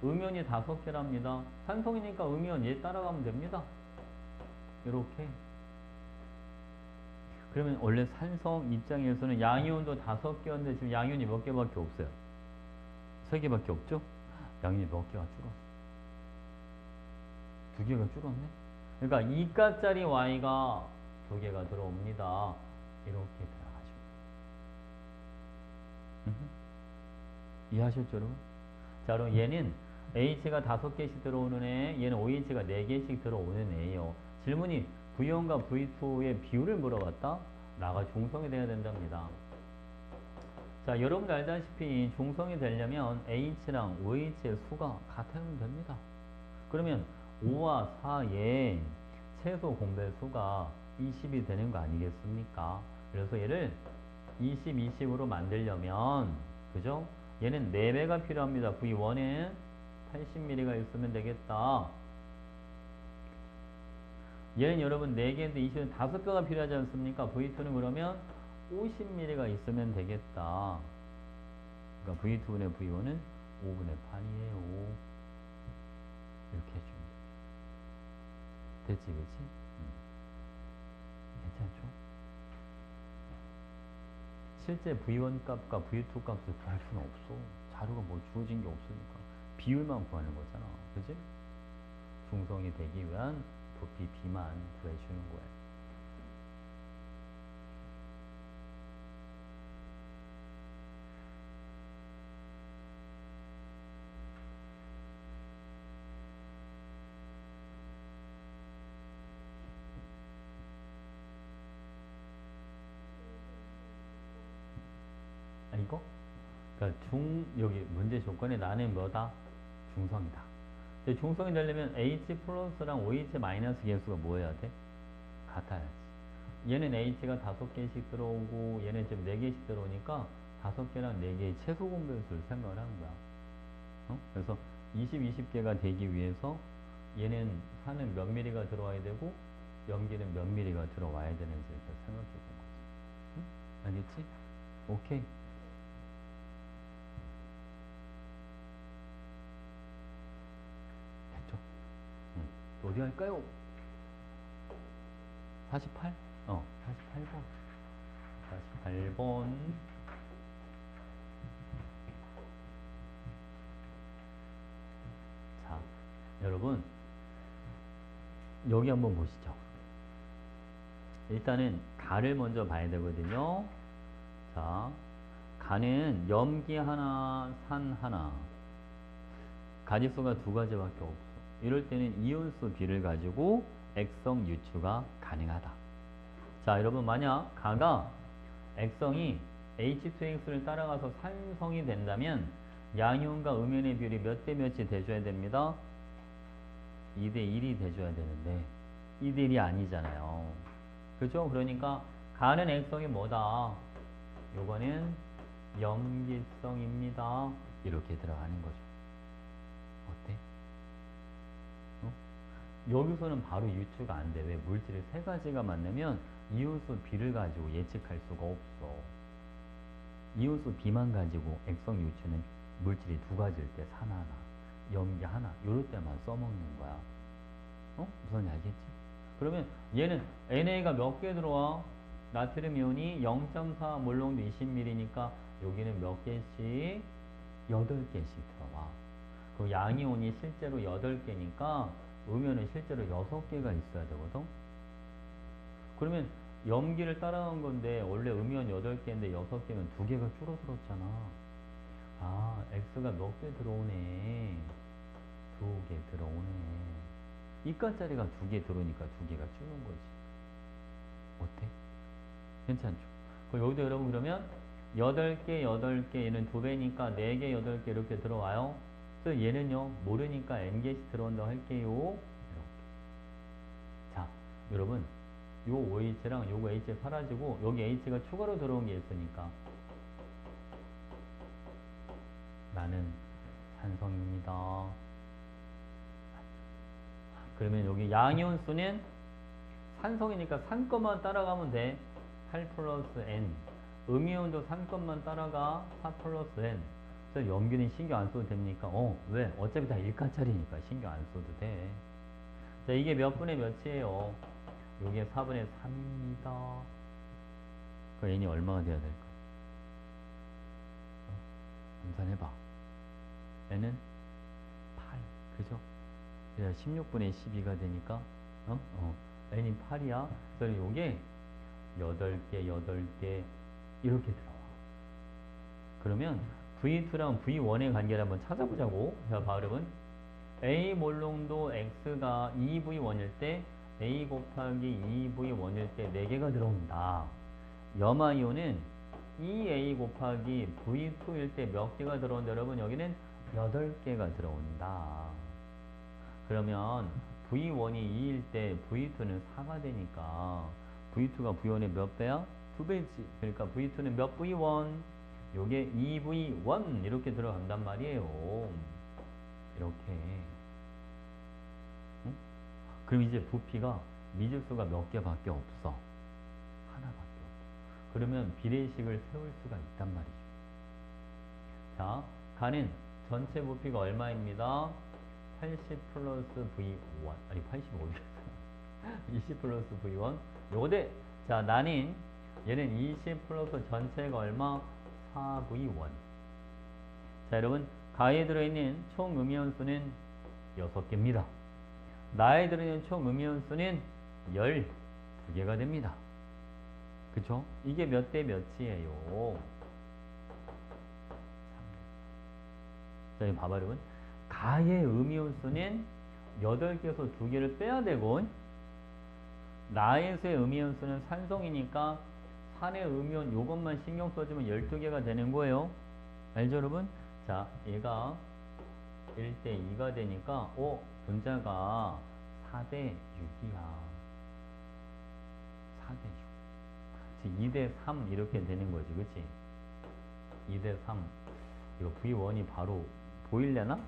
음이온이 5개랍니다. 산성이니까 음이온 얘 따라가면 됩니다. 이렇게. 그러면 원래 산성 입장에서는 양이온도 5개였는데 지금 양이온이 몇 개밖에 없어요? 3개밖에 없죠? 양이온이 몇 개가 줄었어? 2개가 줄었네? 그러니까 이가짜리 Y가 2개가 들어옵니다. 이렇게 들어가죠. 이해하셨죠 여러분? 자 그럼 얘는 H가 5개씩 들어오는 애, 얘는 OH가 4개씩 들어오는 애예요. 질문이 V1과 V2의 비율을 물어봤다? 나가 중성이 돼야 된답니다. 자 여러분들 알다시피 중성이 되려면 H랑 OH의 수가 같으면 됩니다. 그러면 5와 4의 최소 공배수가 20이 되는 거 아니겠습니까? 그래서 얘를 20, 20으로 만들려면 그죠? 얘는 4배가 필요합니다. V1은 80mm가 있으면 되겠다. 얘는 여러분 4개인데 20은 5배가 필요하지 않습니까? V2는 그러면 50mm가 있으면 되겠다. 그러니까 V2분의 V1은 5분의 8이에요. 이렇게 해줍니다. 됐지, 그치? 괜찮죠? 실제 V1 값과 V2 값을 구할 수는 없어. 자료가 뭐 주어진 게 없으니까. 비율만 구하는 거잖아. 그치? 중성이 되기 위한 부피 B만 구해주는 거예요. 이거? 그러니까 여기 문제 조건에 나는 뭐다? 중성이다. 근데 중성이 되려면 H 플러스랑 OH 마이너스 개수가 뭐 해야 돼? 같아야지. 얘는 H가 5개씩 들어오고 얘는 지금 4개씩 들어오니까 5개랑 4개의 최소 공배수를 생각을 하는 거야. 그래서 20개가 되기 위해서 얘는 산은 몇 미리가 들어와야 되고 염기는 몇 미리가 들어와야 되는지 이렇게 생각해 본 거지. 응? 알겠지? 오케이. 됐죠? 또 어디 갈까요? 48? 48번. 48번. 자, 여러분. 여기 한번 보시죠. 일단은 가를 먼저 봐야 되거든요. 자, 가는 염기 하나, 산 하나. 가지수가 2가지밖에 없어. 이럴 때는 이온수 B를 가지고 액성 유추가 가능하다. 자, 여러분 만약 가가 액성이 H2X를 따라가서 산성이 된다면 양이온과 음이온의 비율이 몇 대 몇이 돼줘야 됩니다. 2대 1이 돼줘야 되는데 2대 1이 아니잖아요. 그죠? 그러니까 가는 액성이 뭐다? 요거는 염기성입니다. 이렇게 들어가는 거죠. 어때? 여기서는 바로 유추가 안 돼. 왜? 물질이 3가지가 만나면 이온수 B를 가지고 예측할 수가 없어. 이온수 B만 가지고 액성 유추는 물질이 2가지일 때 산 하나, 염기 하나, 요럴 때만 써먹는 거야. 무슨 알겠지? 그러면 얘는 NA가 몇 개 들어와? 나트륨 이온이 0.4 몰롱도 20ml니까 여기는 몇 개씩? 8개씩 들어와. 그 양이온이 실제로 8개니까 음이온은 실제로 6개가 있어야 되거든. 그러면 염기를 따라간 건데 원래 음이온 8개인데 6개면 2개가 줄어들었잖아. 아, X가 몇 개 들어오네. 2개 들어오네. 이가짜리가 2개 들어오니까 2개가 줄는 거지. 어때? 괜찮죠? 그럼 여기도 여러분 그러면 8개, 8개, 얘는 2배니까 4개, 8개 이렇게 들어와요. 그래서 얘는요, 모르니까 N개씩 들어온다고 할게요. 이렇게. 자, 여러분, 요 OH랑 요거 H 사라지고, 여기 H가 추가로 들어온 게 있으니까. 나는 산성입니다. 그러면 여기 양이온 수는 산성이니까 산 것만 따라가면 돼. 8 플러스 N. 음이온도 산 것만 따라가. 4 플러스 N. 그래서 염기는 신경 안 써도 됩니까? 왜? 어차피 다 1가짜리니까 신경 안 써도 돼. 자, 이게 몇 분의 몇이에요? 이게 4분의 3입니다. 그 N이 얼마가 돼야 될까? 계산해봐. N은 8. 그죠? 그래야 16분의 12가 되니까, N이 8이야. 그래서 요게 8개, 8개, 이렇게 들어와. 그러면 V2랑 V1의 관계를 한번 찾아보자고. 자, 발음은 A 몰롱도 X가 2V1일 때 A 곱하기 2V1일 때 4개가 들어온다. 염화이온은 2A 곱하기 V2일 때 몇 개가 들어온다. 여러분 여기는 8개가 들어온다. 그러면 V1이 2일 때 V2는 4가 되니까 V2가 V1의 몇 배야? 2배지. 그러니까 V2는 몇 V1? 요게 2V1 이렇게 들어간단 말이에요. 이렇게. 응? 그럼 이제 부피가 미지수가 몇 개밖에 없어. 하나밖에 없어. 그러면 비례식을 세울 수가 있단 말이죠. 자, 가는 전체 부피가 얼마입니다? 80 플러스 V1 아니 85 20 플러스 V1 요거대. 자, 나는 얘는 20 플러스 전체가 얼마? 4V1. 자, 여러분 가에 들어있는 총 음이온 수는 6개입니다. 나에 들어있는 총 음이온 수는 12개가 됩니다. 그쵸? 이게 몇 대 몇이에요? 자, 여기 봐봐 여러분. 가의 음이온 수는 8개에서 2개를 빼야 되고 나에서의 음이온 수는 산성이니까 산의 음이온 요것만 신경 써주면 12개가 되는 거예요. 알죠, 여러분? 자, 얘가 1대 2가 되니까, 분자가 4대 6이야. 4대 6. 2대 3 이렇게 되는 거지, 그치? 2대 3. 이거 V1이 바로 보이려나?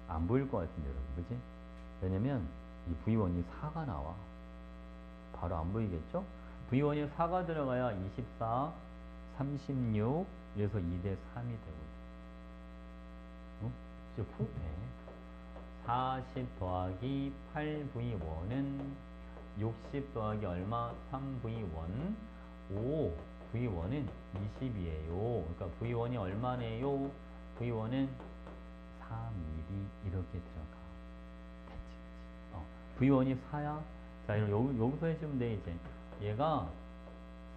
안 보일 것 같은데, 여러분, 그치? 왜냐면, 이 V1이 4가 나와. 바로 안 보이겠죠? V1이 4가 들어가야 24, 36, 그래서 2대 3이 되거든. 이제 풀 돼. 40 더하기 8V1은 60 더하기 얼마? 3V1. 5, V1은 20이에요. 그러니까 V1이 얼마네요? V1은 3mm 이렇게 들어가. 됐지. V1이 4야. 자, 여기서 해주면 돼, 이제. 얘가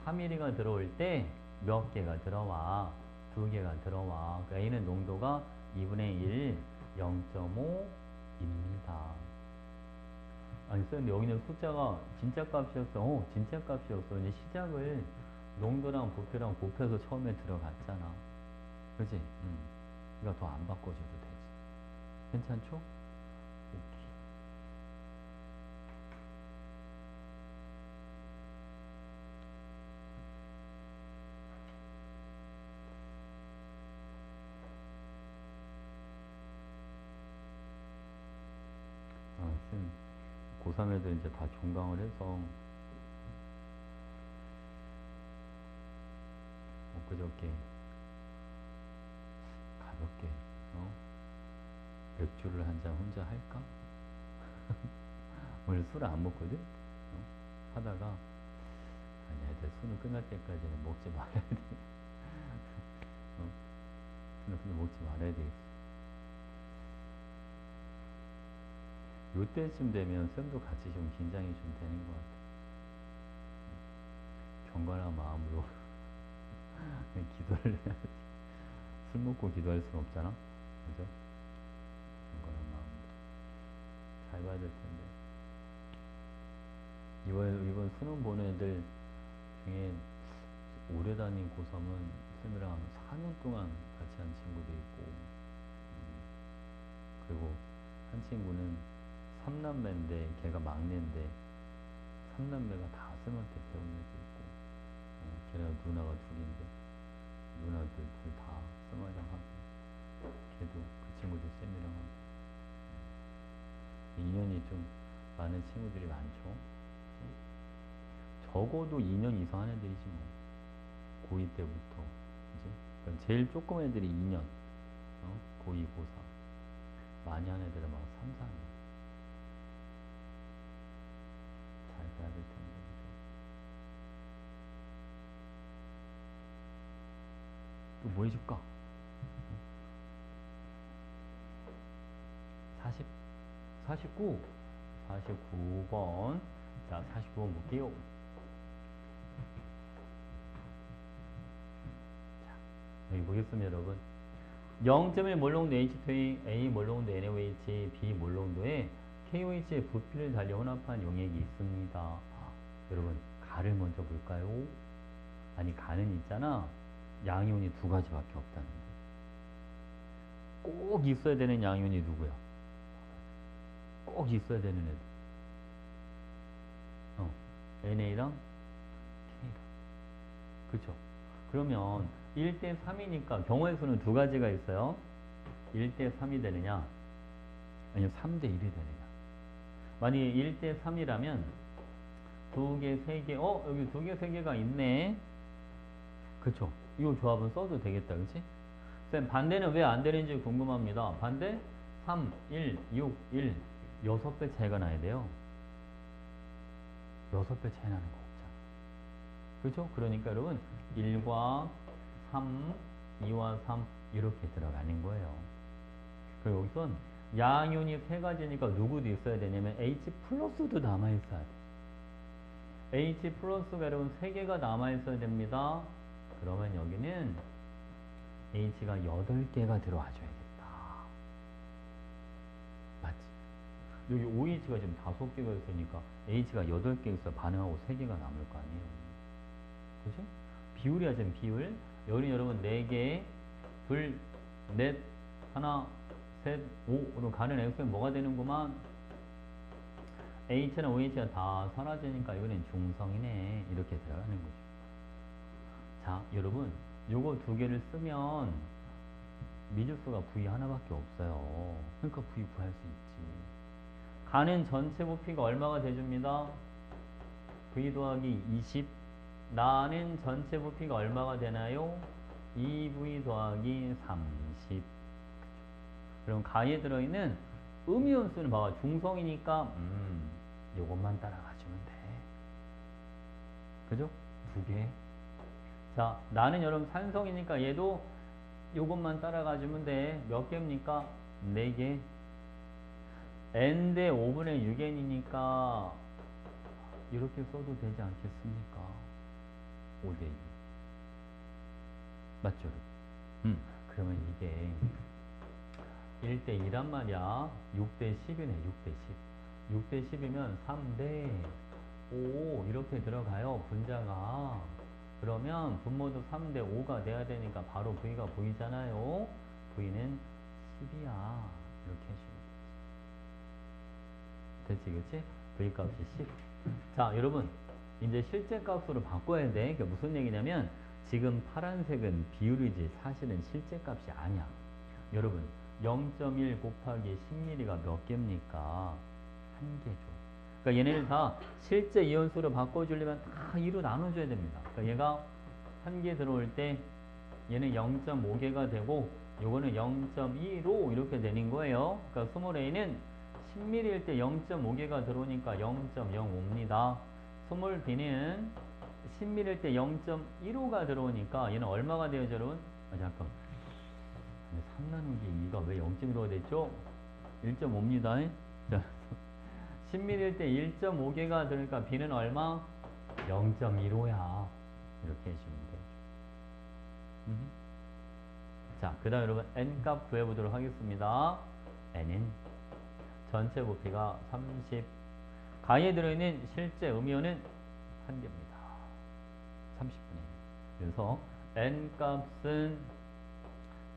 3mm가 들어올 때 몇 개가 들어와? 2개가 들어와. 그러니까 A는 농도가 2분의 1, 0.5입니다. 아니, 쌤, 여기는 숫자가 진짜 값이었어. 진짜 값이었어. 이제 시작을 농도랑 부피랑 곱해서 처음에 들어갔잖아. 그치? 그러니까 더 안 바꿔줘도 되지. 괜찮죠? 오케이. 쌤, 고3 애들 이제 다 종강을 해서 엊그저께 가볍게 맥주를 한 잔 혼자 할까? 오늘 술을 안 먹거든? 하다가 아니 애들 수능 끝날 때까지는 먹지 말아야 돼. 수능 먹지 말아야 되겠어. 요때쯤 되면 쌤도 같이 좀 긴장이 좀 되는 것 같아. 경건한 마음으로 기도를 해야지. 술 먹고 기도할 순 없잖아. 그죠? 경건한 마음으로 잘 봐야 될 텐데. 이번 수능 보는 애들 중에 오래 다닌 고3은 쌤이랑 4년 동안 같이 한 친구도 있고, 그리고 한 친구는 3남매인데 걔가 막내인데 3남매가 다 쌤한테 배운 애도 있고, 걔네가 누나가 둘인데 누나들 둘 다 쌤이랑 하고, 걔도 그 친구도 쌤이랑 하고, 인연이 좀 많은 친구들이 많죠. 적어도 2년 이상 한 애들이지 뭐. 고2 때부터. 그지? 그러니까 제일 조금 애들이 2년. 고2, 고3. 많이 한 애들은 막 3, 4년. 잘 봐야 될 텐데. 또 뭐 해줄까? 49. 49번. 자, 49번 볼게요. 자, 여기 보겠습니다, 여러분. 0.1 몰롱도 H2A, A 몰롱도 NaOH, B 몰롱도에 KOH의 부피를 달려 혼합한 용액이 있습니다. 여러분, 가를 먼저 볼까요? 아니, 가는 있잖아. 양이온이 2가지밖에 없다는데. 꼭 있어야 되는 양이온이 누구야? 꼭 있어야 되는 애들. NA랑 K랑. 그쵸? 그러면 1대 3이니까 경우의 수는 2가지가 있어요. 1대 3이 되느냐? 아니면 3대 1이 되느냐? 만약에 1대 3이라면 2개, 3개, 여기 2개, 3개가 있네. 그쵸? 이 조합은 써도 되겠다. 그치? 쌤, 반대는 왜 안 되는지 궁금합니다. 반대? 3, 1, 6, 1. 6배 차이가 나야 돼요. 6배 차이 나는 거 없잖아. 그죠? 그러니까 여러분 1과 3, 2와 3 이렇게 들어가는 거예요. 그리고 여기선 양이온이 3가지니까 누구도 있어야 되냐면 H 플러스도 남아있어야 돼. H 플러스가 여러분 3개가 남아있어야 됩니다. 그러면 여기는 H가 8개가 들어와줘야겠다. 맞지? 여기 OH가 지금 5개가 있으니까 H가 8개 있어 반응하고 3개가 남을 거 아니에요. 그치? 비율이야, 지금 비율. 여기 여러분, 4개, 둘, 넷, 하나, 셋, 5로 가는 x는 뭐가 되는구만? h랑 oh가 다 사라지니까 이거는 중성이네. 이렇게 들어가는 거죠. 자, 여러분, 요거 2개를 쓰면 미지수가 v 하나밖에 없어요. 그러니까 v 구할 수 있지. 가는 전체 부피가 얼마가 돼줍니다? v 더하기 20. 나는 전체 부피가 얼마가 되나요? 2v 더하기 30. 그럼 가에 들어있는 음이온수는 봐봐. 중성이니까 요것만 따라가주면 돼. 그죠? 2개. 자, 나는 여러분 산성이니까 얘도 요것만 따라가주면 돼. 몇 개입니까? 4개. n 대 5분의 6n이니까 이렇게 써도 되지 않겠습니까? 5대 2. 맞죠? 그러면 이게 1대 2란 말이야. 6대 10이네. 6대 10. 6대 10이면 3대 5 이렇게 들어가요. 분자가. 그러면 분모도 3대 5가 돼야 되니까 바로 V가 보이잖아요. V는 10이야. 이렇게 해주면 되지. 그치? V 값이 10. 자, 여러분. 이제 실제 값으로 바꿔야 돼. 그게 무슨 얘기냐면 지금 파란색은 비율이지 사실은 실제 값이 아니야. 여러분 0.1 곱하기 10mm가 몇 개입니까? 1개죠. 그러니까 얘네를 다 실제 이온수로 바꿔주려면 다 2로 나눠줘야 됩니다. 그러니까 얘가 1개 들어올 때 얘는 0.5개가 되고 요거는 0.25 이렇게 되는 거예요. 그러니까 스몰 a는 10mm일 때 0.5개가 들어오니까 0.05입니다. 스몰 b는 10mm일 때 0.15가 들어오니까 얘는 얼마가 되어져 여러분? 아, 잠깐. 3 나누기 2가 왜 0.15가 됐죠? 1.5입니다. 자, 10mm일 때 1.5개가 들으니까 b는 얼마? 0.15야. 이렇게 해주면 되죠. 자, 그 다음 여러분 n값 구해보도록 하겠습니다. n은 전체 부피가 30. 가에 들어있는 실제 음이온은 1개입니다. 30분의 1. 그래서 n값은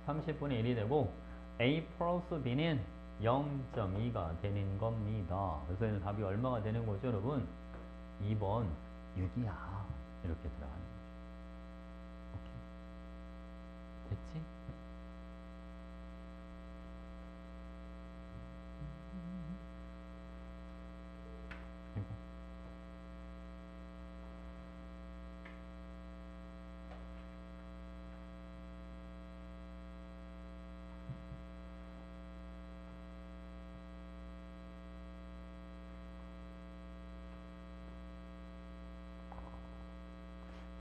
30분의 1이 되고 a 플러스 b는 0.2가 되는 겁니다. 그래서 얘는 답이 얼마가 되는 거죠, 여러분? 2번 6이야. 이렇게 들어가는 거죠. 오케이. 됐지?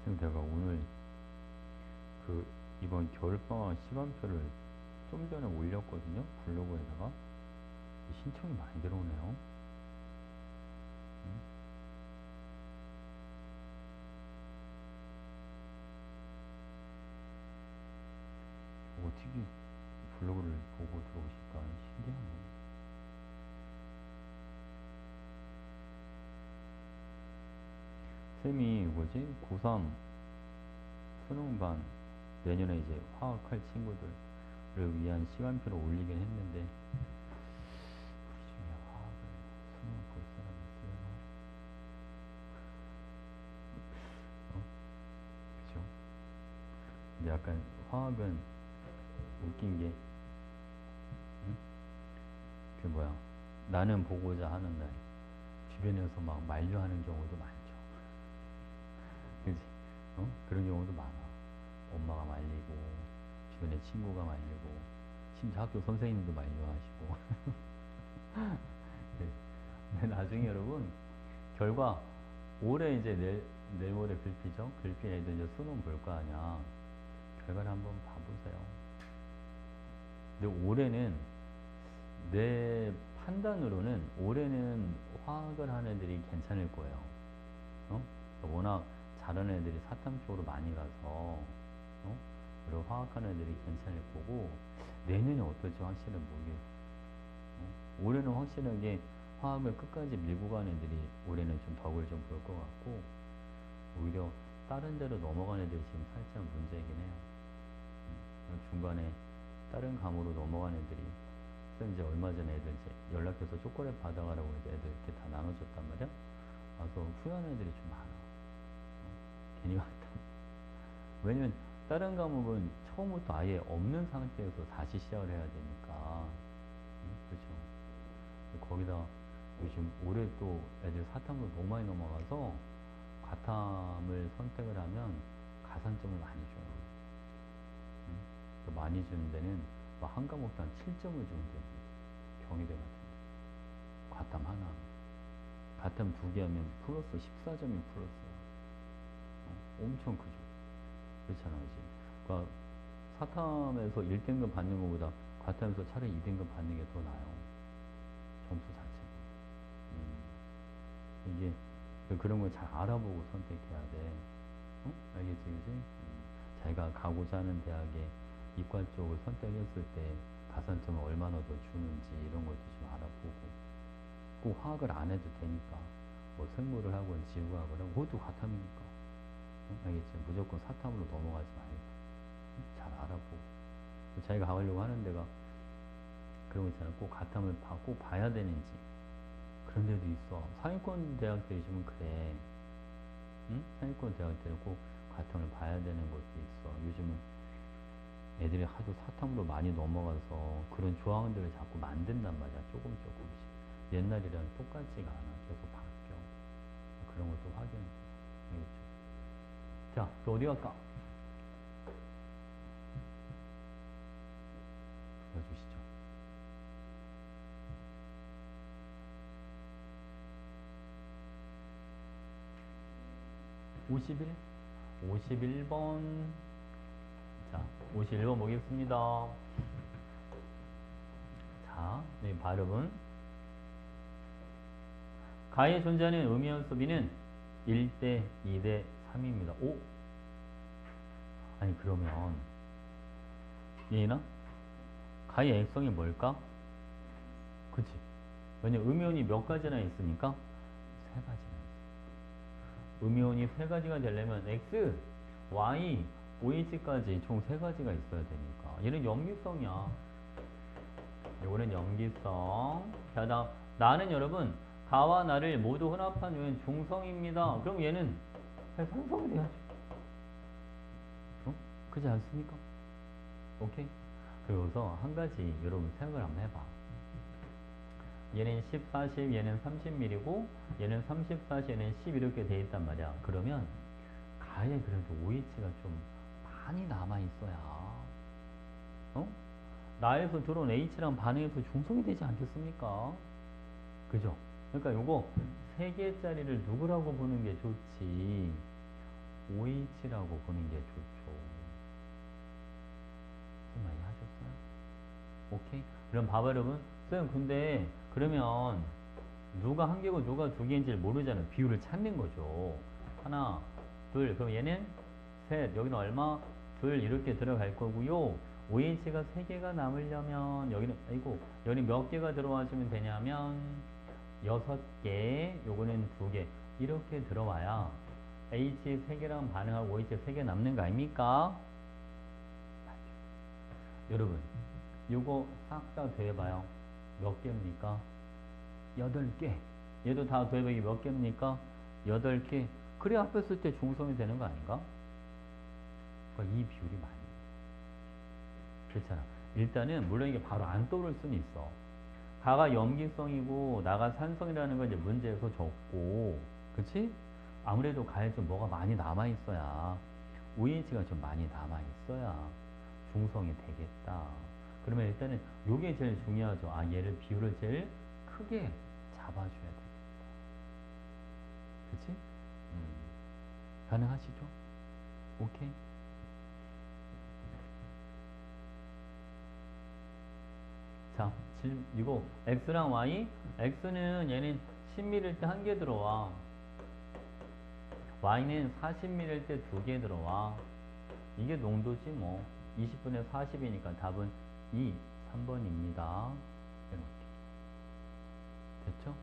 그리고 내가 오늘 그 이번 겨울방학 시간표를 좀 전에 올렸거든요. 블로그에다가 신청이 많이 들어오네요. 어떻게 블로그를 보고 들어오실까 신기하네. 쌤이 뭐지? 고3 수능반 내년에 이제 화학할 친구들을 위한 시간표를 올리긴 했는데 우리 중에 화학을 수능 볼 사람이 있으려나? 그죠? 근데 약간 화학은 웃긴 게 그 뭐야 나는 보고자 하는 날 주변에서 막 만류하는 경우도 많죠. 그치? 그런 경우도 많아. 엄마가 말리고 주변에 친구가 말리고 심지어 학교 선생님도 만류하시고 근데 나중에 여러분 결과 올해 이제 내일 모레 글피죠. 글피 애들 이제 수능 볼 거 아니야. 결과를 한번 봐보세요. 근데 올해는 내 판단으로는 올해는 화학을 하는 애들이 괜찮을 거예요. 워낙 잘하는 애들이 사탐 쪽으로 많이 가서 그리고 화학하는 애들이 괜찮을 거고 내년에 어떨지 확실히 모르겠어. 올해는 확실하게 화학을 끝까지 밀고 가는 애들이 올해는 좀 덕을 좀 볼 것 같고 오히려 다른 데로 넘어간 애들이 지금 살짝 문제이긴 해요. 중간에 다른 과목으로 넘어간 애들이, 그래서 이제 얼마 전에 애들 이제 연락해서 초콜릿 받아가라고 이제 애들 이렇게 다 나눠줬단 말이야. 와서 후회하는 애들이 좀 많아. 괜히 왔다. 왜냐면 다른 과목은 처음부터 아예 없는 상태에서 다시 시작을 해야 되니까. 그렇죠. 거기다 요즘 올해 또 애들 사탐으로 너무 많이 넘어가서 과탐을 선택을 하면 가산점을 많이 줘요. 많이 주는 데는 한 과목당 7점을 주는 데도 경희대 같은 데. 과탐 하나. 과탐 2개 하면 플러스 14점이 플러스예요. 엄청 크죠. 그렇잖아, 그지? 그러니까 사탐에서 1등급 받는 것보다 과탐에서 차라리 2등급 받는 게 더 나아요. 점수 자체가. 이게 그런 걸 잘 알아보고 선택해야 돼. 알겠지, 그지? 자기가 가고자 하는 대학에 이과 쪽을 선택했을 때 가산점을 얼마나 더 주는지 이런 것도 좀 알아보고. 꼭 화학을 안 해도 되니까 뭐 생물을 하건 지구학을 하건 그것도 과탐이니까. 알겠지? 무조건 사탐으로 넘어가지 말고 잘 알아보고. 자기가 가려고 하는 데가 그런 거 있잖아. 꼭 과탐을 꼭 봐야 되는지 그런 데도 있어. 상위권 대학들이지만 그래. 응? 상위권 대학들은 꼭 과탐을 봐야 되는 것도 있어. 요즘은 애들이 하도 사탐으로 많이 넘어가서 그런 조항들을 자꾸 만든단 말이야. 조금씩. 옛날이랑 똑같지가 않아. 계속 바뀌어. 그런 것도 확인해. 알겠죠? 자, 그 어디 갈까? 보여주시죠. 51번. 자, 51번 보겠습니다. 자, 네, 발음은 가에 존재하는 음이온수비는 1대 2대 3입니다. 오? 아니 그러면 얘나 가의 액성이 뭘까? 그치? 왜냐 음이온이 몇 가지나 있으니까? 3가지나 있어. 음이온이 3가지가 되려면 X, Y, OH까지 총 3가지가 있어야 되니까 얘는 염기성이야. 요거는 염기성. 자, 나는 여러분 가와 나를 모두 혼합한 요인 중성입니다. 그럼 얘는 산성이 돼야지. 그렇지 않습니까? 오케이? 그래서 한 가지 여러분 생각을 한번 해봐. 얘는 10, 40, 얘는 30mm고 얘는 30, 40, 얘는 10 이렇게 돼 있단 말이야. 그러면 가에 그래도 OH가 좀 많이 남아있어야 나에서 들어온 H랑 반응해서 중성이 되지 않겠습니까? 그죠? 그러니까 요거 3개짜리를 누구라고 보는 게 좋지? OH라고 보는 게 좋죠. 무슨 말이 하셨어요? 오케이? 그럼 봐봐 여러분. 쌤 근데 그러면 누가 한 개고 누가 2개인지를 모르잖아요. 비율을 찾는 거죠. 하나, 둘. 그럼 얘는 셋. 여기는 얼마? 둘 이렇게 들어갈 거고요. OH가 3개가 남으려면 여기는 아이고 여기 몇 개가 들어와주면 되냐면 6개, 요거는 2개 이렇게 들어와야 H 3개랑 반응하고 OH 3개 남는 거 아닙니까? 여러분 요거 싹 다 더해봐요. 몇 개입니까? 8개. 얘도 다 더해보기 몇 개입니까? 8개. 그래 앞에 쓸 때 중성이 되는 거 아닌가? 그러니까 이 비율이 많이 그렇잖아. 일단은 물론 이게 바로 안 떠오를 수는 있어. 가가 염기성이고 나가 산성이라는 건 이제 문제에서 적고, 그치? 아무래도 가에 좀 뭐가 많이 남아있어야 OH가 좀 많이 남아있어야 중성이 되겠다. 그러면 일단은 요게 제일 중요하죠. 아 얘를 비율을 제일 크게 잡아줘야 되겠다. 그치? 가능하시죠? 오케이? 자, 이거 X랑 Y, X는 얘는 10ml 때 1개 들어와. Y는 40ml 때 2개 들어와. 이게 농도지 뭐. 20분의 40이니까 답은 2, 3번입니다. 이렇게. 됐죠?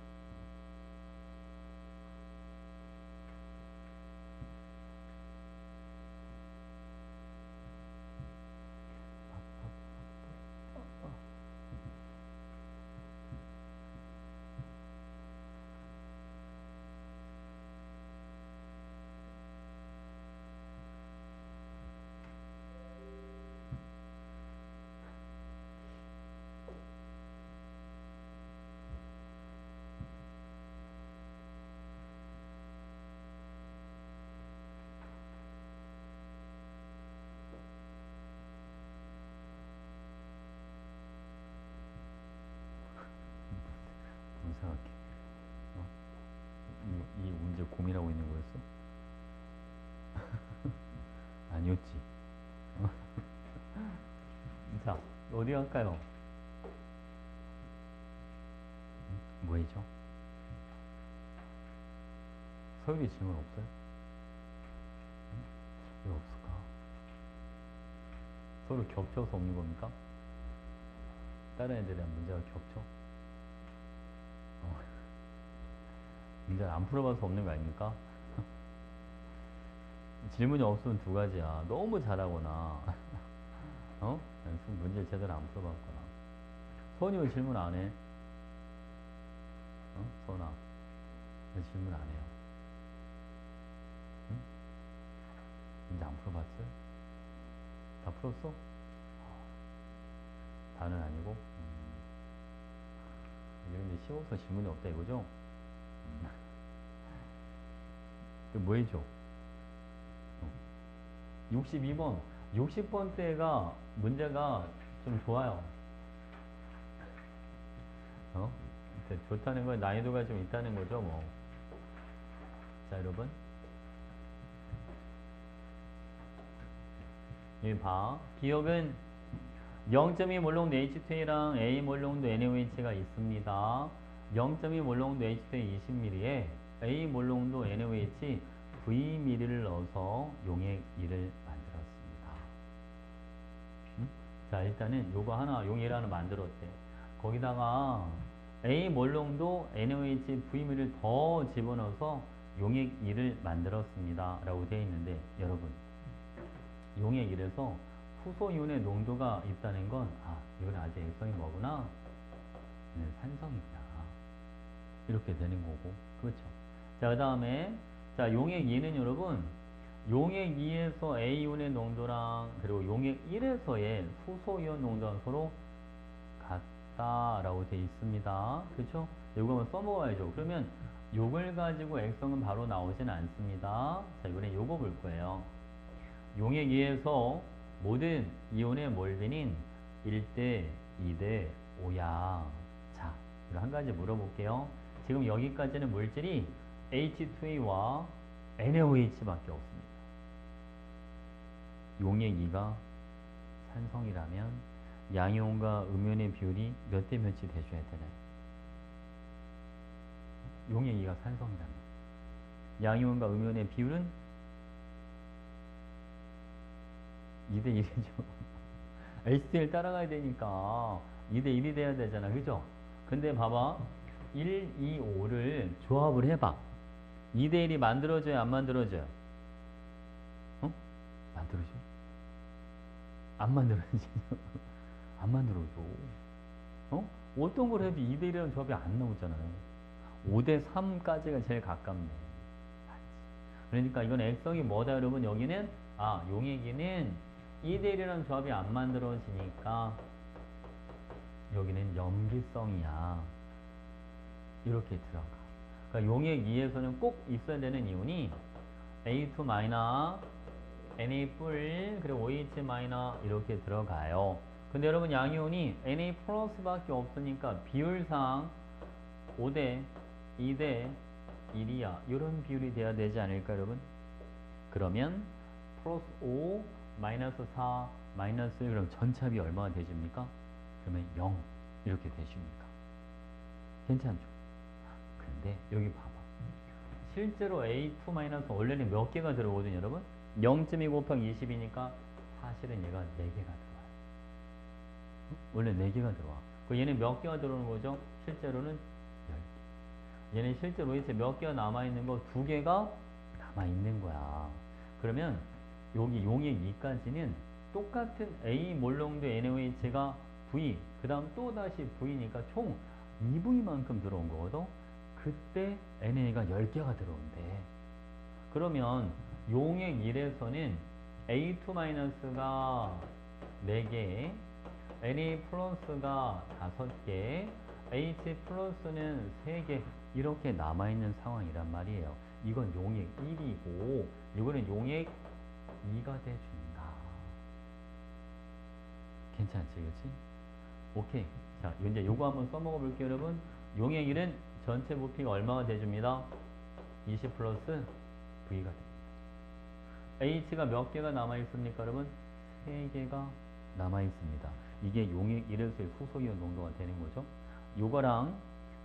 없지. 자, 어디 갈까요? 뭐죠? 서유리 질문 없어요? 왜 없을까? 서로 겹쳐서 없는 겁니까? 다른 애들이랑 문제가 겹쳐? 문제를 안 풀어봐서 없는 거 아닙니까? 질문이 없으면 두 가지야. 너무 잘하거나, 문제를 제대로 안 풀어봤거나. 서원이 왜 질문 안 해? 서원아, 왜 질문 안 해요? 응? 문제 안 풀어봤어요? 다 풀었어? 다는 아니고? 이런데 쉬워서 질문이 없다 이거죠? 뭐 해줘? 62번. 60번 때가 문제가 좀 좋아요. 좋다는 건 난이도가 좀 있다는 거죠, 뭐. 자, 여러분. 여기 봐. 기억은 0.2 몰롱도 H2A랑 A 몰롱도 NaOH가 있습니다. 0.2 몰롱도 H2A 20ml에 A 몰롱도 NaOH Vml를 넣어서 용액 2를 만들었습니다. 자, 일단은 요거 하나, 용액 하나 만들었대. 거기다가 A 몰롱도 NaOH Vml을 더 집어넣어서 용액 2를 만들었습니다. 라고 되어 있는데, 여러분, 용액 1에서 수소이온의 농도가 있다는 건, 이건 아직 액성이 뭐구나? 산성이구나. 이렇게 되는 거고, 그렇죠? 자, 그 다음에, 자, 용액 2는 여러분, 용액 2에서 A이온의 농도랑, 그리고 용액 1에서의 수소이온 농도가 서로 같다라고 되어 있습니다. 그렇죠? 이거 한번 써먹어야죠. 그러면 요걸 가지고 액성은 바로 나오진 않습니다. 자, 이번에 요거 볼 거예요. 용액 2에서 모든 이온의 몰빈인 1대 2대 5야. 자, 이거 한 가지 물어볼게요. 지금 여기까지는 물질이 H2A와 NaOH 밖에 없습니다. 용액 2가 산성이라면 양이온과 음이온의 비율이 몇 대 몇이 돼줘야 되나요? 용액 2가 산성이라면 양이온과 음이온의 비율은 2대 1이죠. HCl 따라가야 되니까 2대 1이 돼야 되잖아. 그죠? 근데 봐봐. 1, 2, 5를 조합을 해봐. 2대 1이 만들어져요? 안 만들어져요? 만들어져? 안 만들어지죠. 안 만들어져. 어떤 걸 해도 2대 1이라는 조합이 안 나오잖아요. 5대 3까지가 제일 가깝네. 그러니까 이건 액성이 뭐다 여러분? 여기는 용액이는 2대 1이라는 조합이 안 만들어지니까 여기는 염기성이야. 이렇게 들어가. 그러니까 용액 2에서는 꼭 있어야 되는 이온이 A2- Na 뿔 그리고 OH- 이렇게 들어가요. 근데 여러분 양이온이 Na 플러스밖에 없으니까 비율상 5대 2대 1이야. 이런 비율이 돼야 되지 않을까 여러분? 그러면 플러스 5 마이너스 4 마이너스 1 그럼 전차비 얼마가 되십니까? 그러면 0 이렇게 되십니까? 괜찮죠? 근데 여기 봐봐. 실제로 A2- 원래는 몇 개가 들어오거든요 여러분? 0.2 곱하기 20이니까 사실은 얘가 4개가 들어와요. 원래 4개가 들어와. 그 얘는 몇 개가 들어오는 거죠? 실제로는 10개. 얘는 실제로 이제 몇 개가 남아있는 거 2개가 남아있는 거야. 그러면 여기 용액 2까지는 똑같은 A 몰롱도 NaOH가 V, 그 다음 또 다시 V니까 총 2V만큼 들어온 거거든. 그때 NA가 10개가 들어온대. 그러면 용액 1에서는 A2-가 4개, Na 플러스가 5개, H 플러스는 3개 이렇게 남아있는 상황이란 말이에요. 이건 용액 1이고 이거는 용액 2가 돼준다. 괜찮지, 그치? 오케이. 자, 이제 요거 한번 써먹어 볼게요, 여러분. 용액 1은 전체 부피가 얼마가 돼줍니다? 20 플러스 V가 됩니다. H가 몇 개가 남아 있습니까, 여러분? 3개가 남아 있습니다. 이게 용액 이래서의 수소이온 농도가 되는 거죠. 요거랑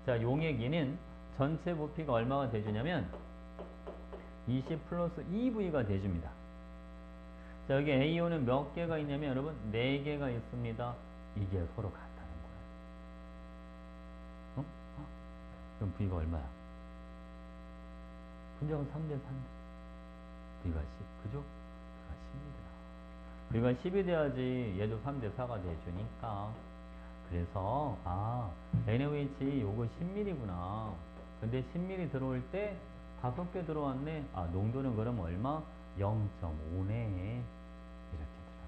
자, 용액 2는 전체 부피가 얼마가 돼주냐면 20 플러스 2V가 돼줍니다. 자, 여기 AO는 몇 개가 있냐면 여러분 4개가 있습니다. 이게 서로 같다는 거예요. 어? 그럼 V가 얼마야? 분자가 3대 3대. V가 10, 그죠? V가 10이더라. V가 10이 돼야지 얘도 3대 4가 돼주니까. 그래서 NaOH 요거 10ml구나. 근데 10ml 들어올 때 5개 들어왔네. 농도는 그럼 얼마? 0.5네. 이렇게 들어.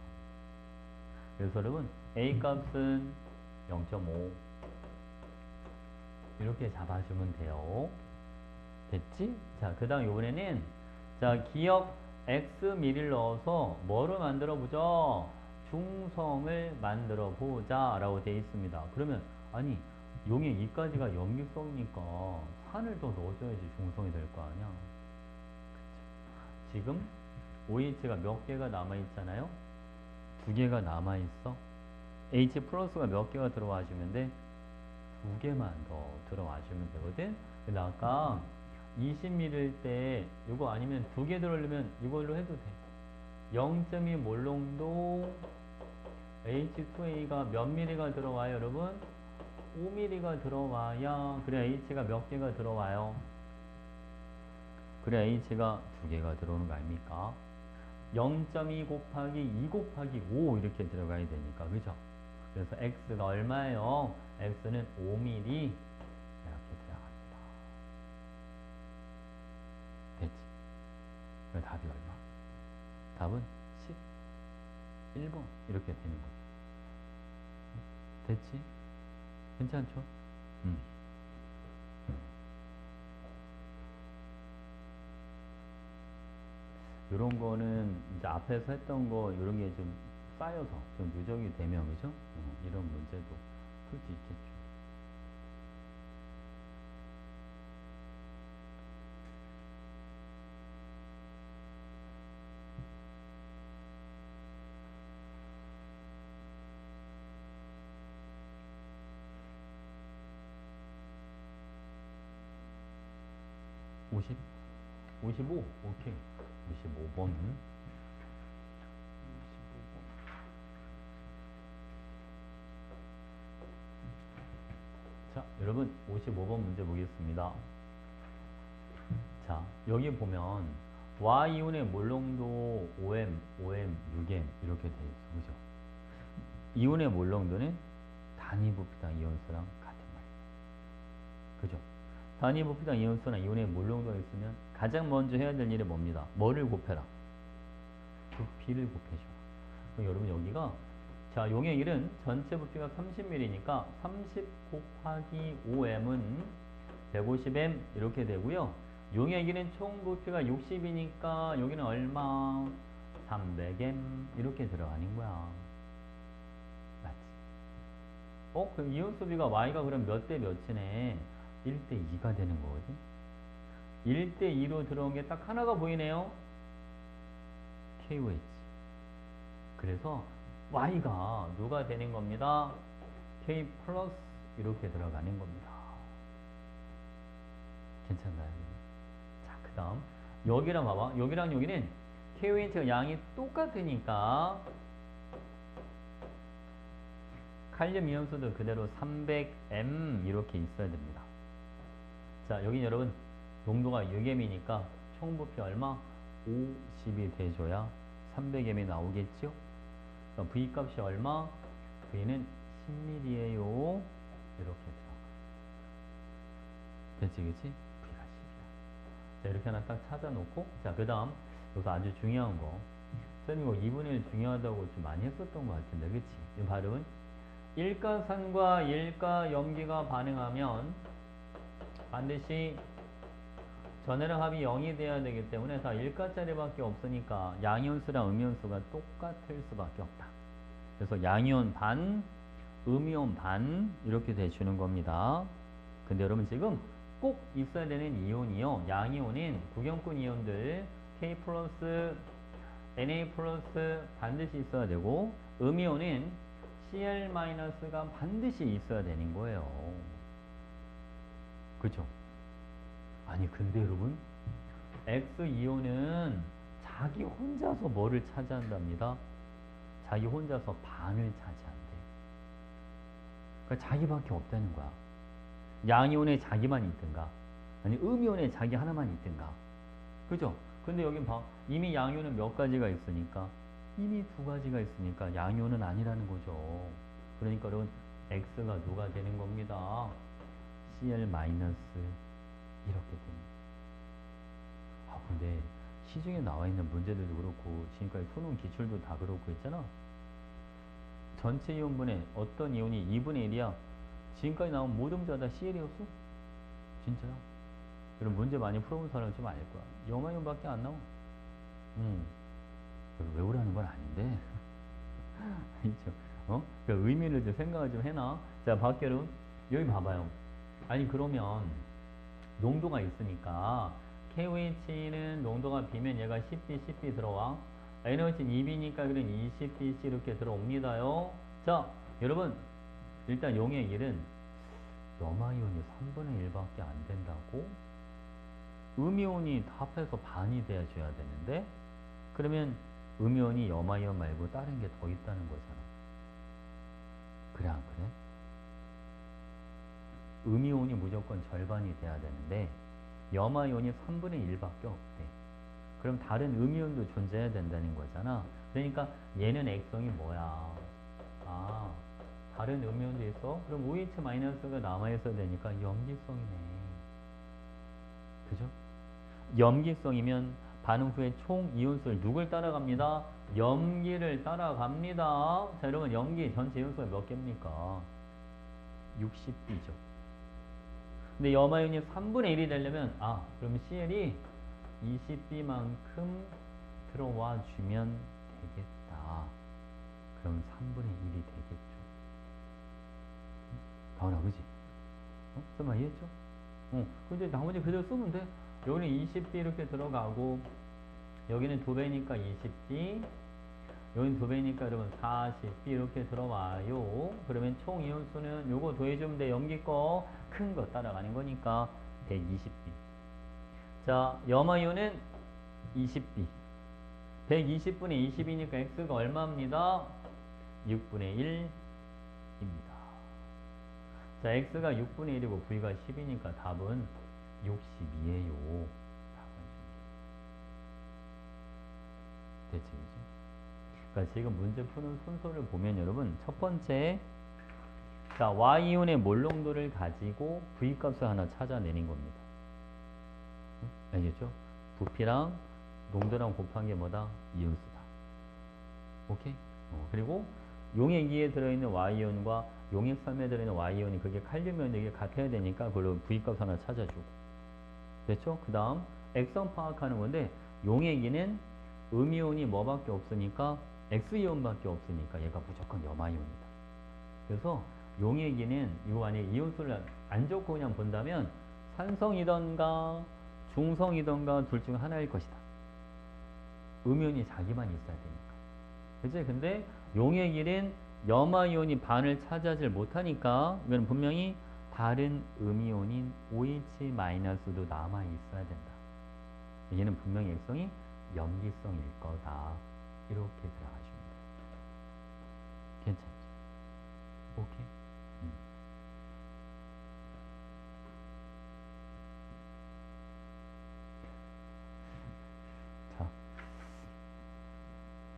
그래서 여러분 A 값은 0.5 이렇게 잡아주면 돼요. 됐지? 자, 그 다음 이번에는 자, 기억 Xml을 넣어서 뭐를 만들어 보죠? 중성을 만들어 보자 라고 되어 있습니다. 그러면 아니 용액 2까지가 염기성이니까 산을 더 넣어줘야지 중성이 될 거 아니야. 그쵸? 지금 OH가 몇 개가 남아있잖아요? 2개가 남아있어. H 플러스가 몇 개가 들어와 주면 돼? 2개만 더 들어와 주면 되거든? 근데 아까 20ml일 때 이거 아니면 2개 들어오려면 이걸로 해도 돼. 0.2 몰롱도 H2A가 몇 ml가 들어와요, 여러분? 5ml가 들어와야 그래 H가 몇 개가 들어와요? 그래 H가 2개가 들어오는 거 아닙니까? 0.2 곱하기 2 곱하기 5 이렇게 들어가야 되니까, 그죠? 그래서 X가 얼마예요? X는 5ml 이렇게 들어갑니다. 됐지? 그럼 답이 얼마? 답은 11번 이렇게 되는 거죠. 됐지? 괜찮죠? 요런 거는 이제 앞에서 했던 거 요런 게 좀 쌓여서 좀 누적이 되면 그죠? 이런 문제도 풀 수 있겠죠. (50) 55? 오케이. 55번. 자, 여러분 55번 문제 보겠습니다. 자, 여기 보면 Y이온의 몰롱도 5m, 5m, 6m 이렇게 돼 있어. 그죠? 이온의 몰롱도는 단위 부피당 이온수랑 같은 말이에요. 그죠? 단위 부피당 이온수나 이온의 몰롱도가 있으면 가장 먼저 해야 될 일이 뭡니다? 뭐를 곱해라? 부피를 곱해줘. 그럼 여러분 여기가 자, 용의 1은 전체 부피가 30ml니까 30 곱하기 5m은 150m 이렇게 되고요. 용의 1은 총 부피가 60이니까 여기는 얼마? 300m 이렇게 들어가는 거야. 맞지? 그럼 이온 소비가 Y가 그럼 몇 대 몇이네? 1대 2가 되는 거거든. 1대 2로 들어온 게 딱 하나가 보이네요. KOH. 그래서 Y가 누가 되는 겁니다? K 플러스 이렇게 들어가는 겁니다. 괜찮나요? 자, 그 다음 여기랑 봐봐. 여기랑 여기는 KOH가 양이 똑같으니까 칼륨 이온수도 그대로 300M 이렇게 있어야 됩니다. 자, 여기 여러분 농도가 6m이니까 총 부피 얼마? 50이 돼줘야 300m이 나오겠죠? V 값이 얼마? V는 10ml예요. 이렇게 들어가. 됐지, 그치? V가 10이야. 자, 이렇게 하나 딱 찾아놓고, 자, 그 다음, 여기서 아주 중요한 거. 선생님, 이거 2분의 1 중요하다고 좀 많이 했었던 것 같은데, 그치? 이 발음은 일가산과 일가염기가 반응하면 반드시 전해랑 합이 0이 돼야 되기 때문에 다 일가짜리밖에 없으니까 양이온수랑 음이온수가 똑같을 수밖에 없다. 그래서 양이온 반, 음이온 반 이렇게 돼주는 겁니다. 근데 여러분 지금 꼭 있어야 되는 이온이요. 양이온인 구경꾼 이온들 K 플러스 Na 플러스 반드시 있어야 되고 음이온은 Cl 마이너스가 반드시 있어야 되는 거예요. 그죠? 아니 근데 여러분 X이온은 자기 혼자서 뭐를 차지한답니다. 자기 혼자서 반을 차지한대. 그러니까 자기밖에 없다는 거야. 양이온에 자기만 있든가 아니 음이온에 자기 하나만 있든가. 그죠? 근데 여기 봐. 이미 양이온은 몇 가지가 있으니까 이미 두 가지가 있으니까 양이온은 아니라는 거죠. 그러니까 여러분 X가 누가 되는 겁니다. Cl 마이너스 이렇게 됩니다. 아 근데 시중에 나와 있는 문제들도 그렇고 지금까지 수능 기출도 다 그렇고 했잖아. 전체 이온분의 어떤 이온이 2분의 1이야. 지금까지 나온 모든 문제가 다 CL이었어? 진짜야? 그럼 문제 많이 풀어본 사람은 좀 알 거야. 염화이온밖에 안 나와. 외우라는 건 아닌데. 알죠? 그러니까 의미를 좀 생각을 좀 해놔. 자, 밖에로 여기 봐봐요. 아니 그러면 농도가 있으니까 KOH는 농도가 B면 얘가 10B, 10B 들어와. NOH는 2B니까 그럼 20BC 이렇게 들어옵니다요. 자, 여러분 일단 용의 길은 염화이온이 3분의 1밖에 안 된다고? 음이온이 다 합해서 반이 돼줘야 되는데 그러면 음이온이 염화이온 말고 다른 게 더 있다는 거잖아. 그래 안 그래? 음이온이 무조건 절반이 돼야 되는데 염화이온이 3분의 1밖에 없대. 그럼 다른 음이온도 존재해야 된다는 거잖아. 그러니까 얘는 액성이 뭐야? 아, 다른 음이온도 있어? 그럼 OH-가 남아있어야 되니까 염기성이네. 그죠? 염기성이면 반응 후에 총 이온수를 누굴 따라갑니다? 염기를 따라갑니다. 자, 여러분 염기 전체 이온수가 몇 개입니까? 60B죠. 근데 염화이온이 3분의 1이 되려면 그럼 CL이 20B만큼 들어와 주면 되겠다. 그럼 3분의 1이 되겠죠. 다은아 그지? 설마 이해했죠? 근데 나머지 그대로 쓰면 돼. 여기는 20B 이렇게 들어가고 여기는 2배니까 20B 여기는 2배니까 여러분 40B 이렇게 들어와요. 그러면 총 이온수는 요거 더해주면 돼. 염기 거 큰 거 따라가는 거니까 120B. 자, 염화이온은 20B 120분의 20이니까 X가 얼마입니다? 6분의 1입니다. 자, X가 6분의 1이고 V가 10이니까 답은 62예요. 됐지, 그지? 그러니까 지금 문제 푸는 순서를 보면 여러분 첫 번째 자, Y이온의 몰농도를 가지고 V값을 하나 찾아내는 겁니다. 알겠죠? 부피랑 농도랑 곱한 게 뭐다? 이온수다. 오케이? 그리고 용액 2에 들어있는 Y이온과 용액 3에 들어있는 Y이온이 그게 칼륨이온이 이게 같아야 되니까 그걸로 V값 하나 찾아주고. 됐죠? 그 다음 액성 파악하는 건데 용액 2는 음이온이 뭐밖에 없으니까 X이온밖에 없으니까 얘가 무조건 염화이온이다. 그래서 용액 2는 이거 만약에 이온수를 안 좋고 그냥 본다면 산성이던가 중성이던가 둘 중 하나일 것이다. 음이온이 자기만 있어야 되니까. 그치? 근데 용액 1은 염화이온이 반을 차지하지 못하니까 이건 분명히 다른 음이온인 OH-도 남아 있어야 된다. 얘는 분명히 액성이 염기성일 거다. 이렇게 들어가시면 돼요. 괜찮죠? 오케이? 자,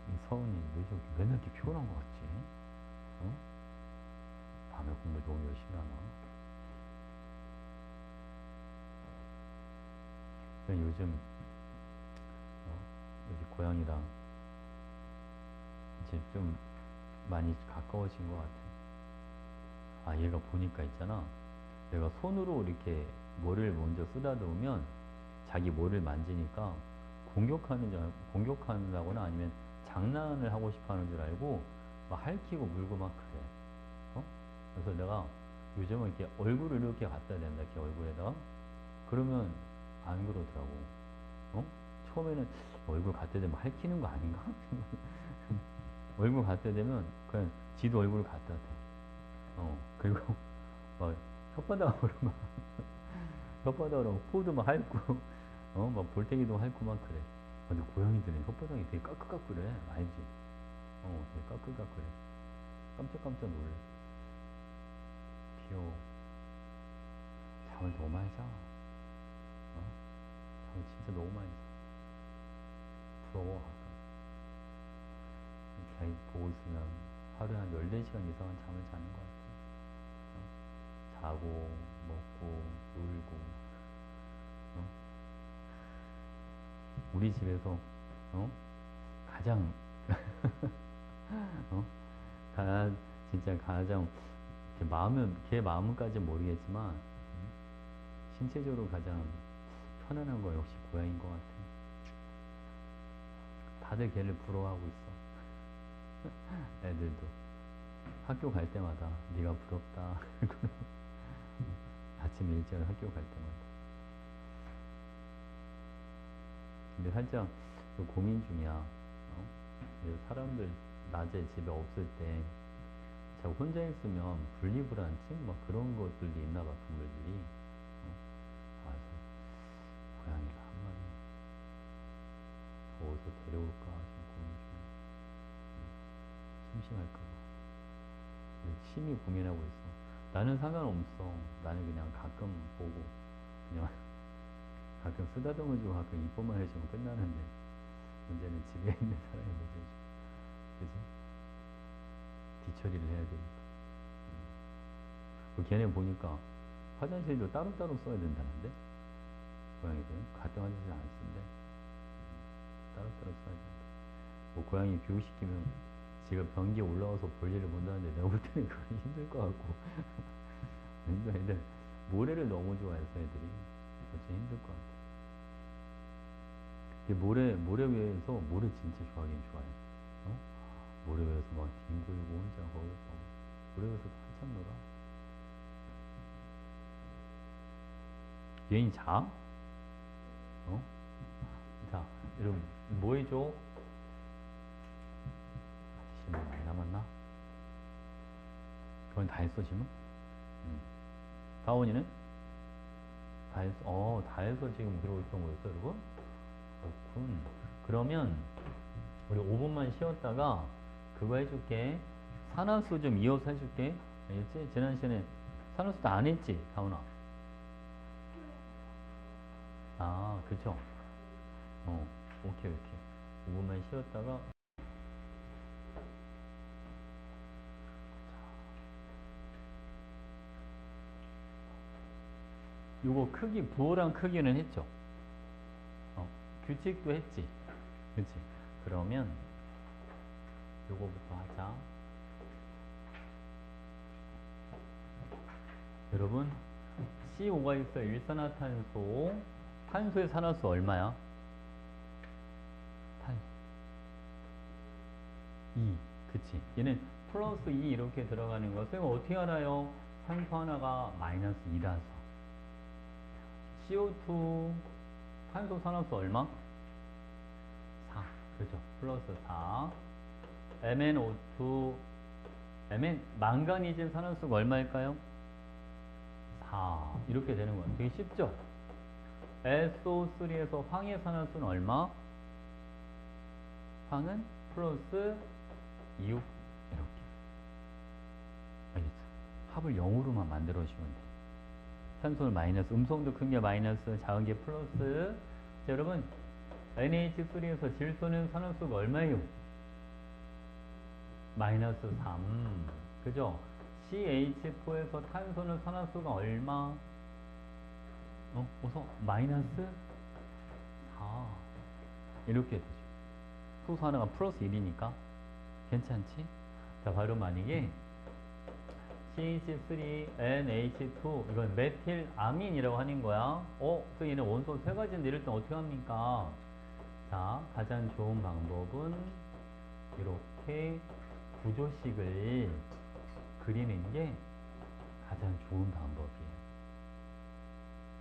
이 서은이 왜 저기 맨날 이렇게 피곤한 것 같지? 다음에 공부 너무 열심히 하나? 요즘 여기 고양이랑 이제 좀 많이 가까워진 것 같아. 얘가 보니까 있잖아. 내가 손으로 이렇게 뭐를 먼저 쓰다듬으면 자기 뭐를 만지니까 공격한다거나 아니면 장난을 하고 싶어 하는 줄 알고 막 핥히고 물고 막 그래. 그래서 내가 요즘은 이렇게 얼굴을 이렇게 갖다 댄다. 이렇게 얼굴에다가. 그러면 안 그러더라고. 처음에는 얼굴 갖다 대면 핥히는 거 아닌가? 얼굴 갖다 대면 그냥 지도 얼굴 갖다 대. 그리고 막 혓바닥으로 막 혓바닥으로 코도 막 핥고 막 볼때기도 핥고 막 그래. 근데 고양이들은 혓바닥이 되게 까끌까끌해. 알지? 되게 까끌까끌해. 깜짝깜짝 놀래. 귀여워. 잠을 너무 많이 자. 잠을 진짜 너무 많이 자. 부러워. 걔 보고 있으면 하루에 한 14시간 이상은 잠을 자는 것 같아. 자고, 먹고, 놀고. 우리 집에서, 가장, 진짜 가장, 걔 마음까지는 모르겠지만, 신체적으로 가장 편안한 거 역시 고양이인 것 같아. 다들 걔를 부러워하고 있어. 애들도. 학교 갈 때마다 네가 부럽다. 아침 일찍 학교 갈 때마다. 근데 살짝 고민 중이야. 사람들 낮에 집에 없을 때 제가 혼자 있으면 분리불안증 막 그런 것들이 있나 봐, 동물들이. 그래서 고양이를 한 마리 더 어디서 데려올까 지금 고민 중이야. 심심할까 봐. 심히 고민하고 있어. 나는 상관없어. 나는 그냥 가끔 보고 그냥 가끔 쓰다듬어주고 가끔 이뻐만 해주면 끝나는데 문제는 집에 있는 사람이 문제지. 그지? 뒤처리를 해야 되니까. 걔네 보니까 화장실도 따로따로 써야 된다는데? 고양이들은 같은 화장실 안 쓴대. 따로따로 써야 된대. 뭐 고양이 교육시키면 지가 변기에 올라와서 볼일을 못하는데 내가 볼 때는 그건 힘들 것 같고. 그러니까 애들 모래를 너무 좋아해서 애들이 진짜 힘들 것 같아. 모래 위에서 모래 진짜 좋아하긴 좋아해. 모래 위에서 막 뒹굴고 혼자 거기 모래 위에서 한참 놀아. 얘는 자? 자, 여러분 뭐 해줘? 질문 많이 남았나? 그건 다 했어 질문? 다원이는? 다 했어. 다 해서 지금 그러고 있던 거였어 여러분? 그렇군. 그러면 우리 5분만 쉬었다가 그거 해줄게. 산화수 좀 이어서 해줄게. 알겠지? 지난 시간에 산화수도 안 했지 다원아? 그쵸? 오케이. 5분만 쉬었다가 요거 크기, 부호랑 크기는 했죠? 규칙도 했지? 그치? 그러면 요거부터 하자. 여러분 CO5가 있어. 일산화탄소. 탄소의 산화수 얼마야? 2. 그치? 얘는 플러스 2 이렇게 들어가는 거. 쌤 어떻게 알아요? 산소 하나가 마이너스 2라서. CO2 탄소 산화수 얼마? 4. 그죠? 플러스 4. MnO2 망가니즘 산화수가 얼마일까요? 4. 이렇게 되는 거야. 되게 쉽죠? SO3에서 황의 산화수는 얼마? 황은 플러스 6. 이렇게. 알겠죠? 합을 0으로만 만들어주시면 돼. 산소는 마이너스, 음성도 큰 게 마이너스, 작은 게 플러스. 자, 여러분 NH3에서 질소는 산화수가 얼마예요? 마이너스 3. 그죠? CH4에서 탄소는 산화수가 얼마? 어서 마이너스 4. 이렇게 되죠. 소수 하나가 플러스 1이니까 괜찮지? 자, 바로 만약에 CH3NH2 이건 메틸아민이라고 하는 거야. 그래서 얘는 원소 세 가지인데 이럴 땐 어떻게 합니까? 자, 가장 좋은 방법은 이렇게 구조식을 그리는 게 가장 좋은 방법이에요.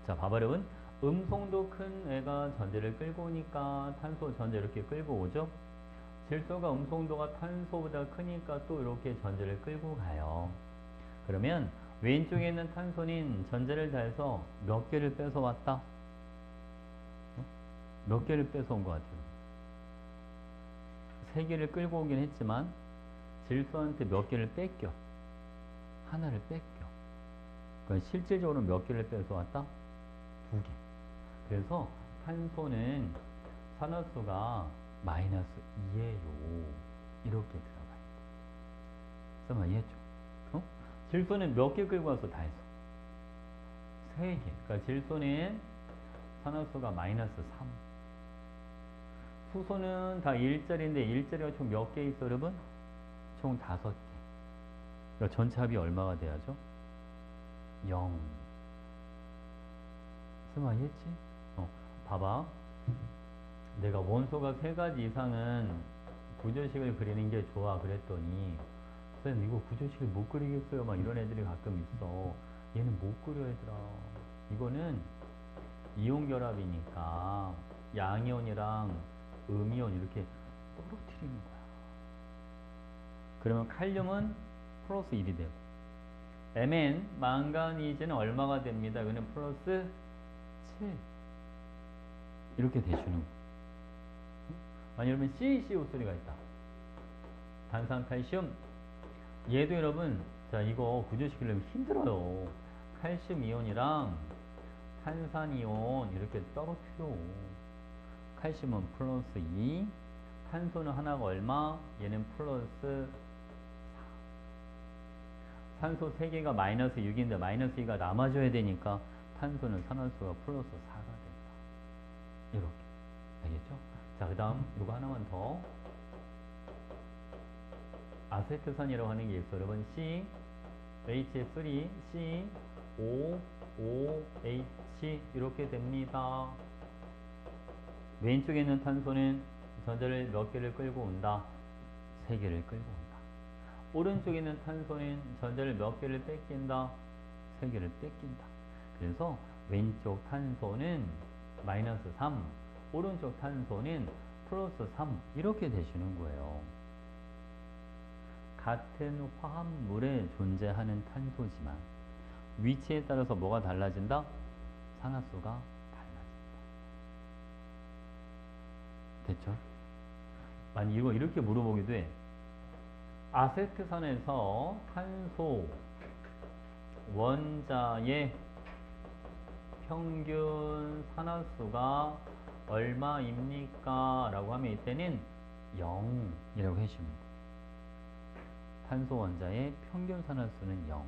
자, 봐봐 여러분. 음송도 큰 애가 전제를 끌고 오니까 탄소 전제 이렇게 끌고 오죠. 질소가 음송도가 탄소보다 크니까 또 이렇게 전제를 끌고 가요. 그러면 왼쪽에 있는 탄소는 전제를 다해서 몇 개를 뺏어왔다? 몇 개를 뺏어온 것 같아요? 세 개를 끌고 오긴 했지만 질소한테 몇 개를 뺏겨? 하나를 뺏겨. 그러니까 실질적으로 몇 개를 뺏어왔다? 두 개. 그래서 탄소는 산화수가 마이너스 2예요. 이렇게 들어가요. 그래서 이해했죠? 어? 질소는 몇 개 끌고 와서 다 했어? 세 개. 그러니까 질소는 산화수가 마이너스 3. 수소는 다 일자리인데 일자리가 총 몇 개 있어 여러분? 총 5개. 그러니까 전체 합이 얼마가 돼야죠? 0. 스마 이해했지? 봐봐. 내가 원소가 3가지 이상은 구조식을 그리는 게 좋아 그랬더니 선생님 이거 구조식을 못 그리겠어요 막 이런 애들이 가끔 있어. 얘는 못 그려 얘들아. 이거는 이온 결합이니까 양이온이랑 음이온 이렇게 떨어뜨리는 거야. 그러면 칼륨은 플러스 1이 되고 Mn 망가니즈는 얼마가 됩니다. 이거는 플러스 7 이렇게 되시는 거예요. 만약 여러분 CaCO 소리가 있다. 단산칼슘. 얘도 여러분 자 이거 구조시키려면 힘들어요. 칼슘 이온이랑 탄산 이온 이렇게 떨어뜨려. 칼슘은 플러스 2. 탄소는 하나가 얼마? 얘는 플러스 4. 산소 3개가 마이너스 6인데 마이너스 2가 남아줘야 되니까 탄소는 산화수가 플러스 4가 된다. 이렇게. 알겠죠? 자, 그 다음 이거 하나만 더. 아세트산이라고 하는 게 있어요. 여러분 C, H3, C, O, O, H 이렇게 됩니다. 왼쪽에 있는 탄소는 전자를 몇 개를 끌고 온다? 3개를 끌고 온다. 오른쪽에 있는 탄소는 전자를 몇 개를 뺏긴다? 3개를 뺏긴다. 그래서 왼쪽 탄소는 마이너스 3, 오른쪽 탄소는 플러스 3 이렇게 되시는 거예요. 같은 화합물에 존재하는 탄소지만 위치에 따라서 뭐가 달라진다? 산화수가 달라진다. 됐죠? 만약 이거 이렇게 물어보기도 해. 아세트산에서 탄소 원자의 평균 산화수가 얼마입니까? 라고 하면 이때는 0이라고 해주시면 돼요. 탄소 원자의 평균 산화수는 0.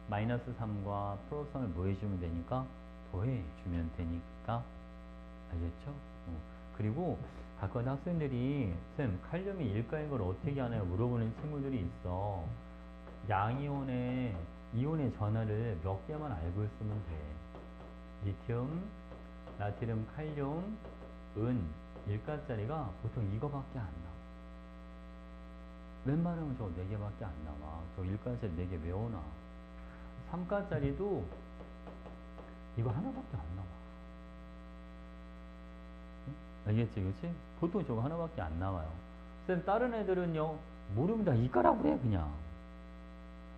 마이너스 3과 플러스 3을 뭐 해주면 되니까? 더해주면 되니까. 알겠죠? 그리고 가끔 학생들이 쌤 칼륨이 일가인 걸 어떻게 하나요? 물어보는 친구들이 있어. 양이온의 이온의 전하를 몇 개만 알고 있으면 돼. 리튬, 나트륨, 칼륨, 은, 일가짜리가 보통 이거밖에 안 나와. 웬만하면 저거 4개밖에 안 나와. 저 일가짜리 4개 외워놔. 3가짜리도 이거 하나밖에 안 나와. 알겠지, 그치? 보통 저거 하나밖에 안 나와요. 쌤, 다른 애들은요, 모르면 다 이과라고 그래, 그냥.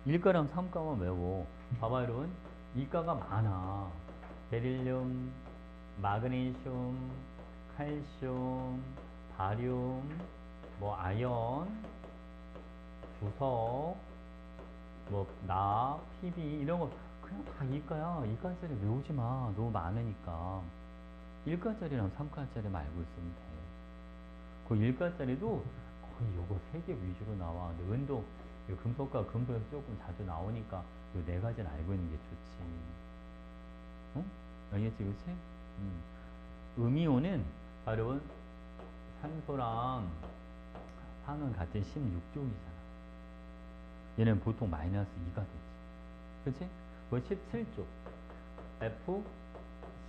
1가랑 3가만 외워. 봐봐, 여러분. 이과가 많아. 베릴륨, 마그네슘, 칼슘, 바륨, 뭐, 아연, 주석, 뭐, 나, PB, 이런 거, 그냥 다 이과야. 이과짜리 외우지 마. 너무 많으니까. 1가짜리랑 3가짜리만 알고 있으면 돼. 그 1가짜리도 거의 요거 3개 위주로 나와. 근데 은도 금속과 금속에서 조금 자주 나오니까 요 4가지는 알고 있는 게 좋지. 응? 알겠지, 그치? 음이온은 바로 산소랑 항은 같은 16쪽이잖아. 얘는 보통 마이너스 2가 되지. 그치? 뭐 17쪽. F,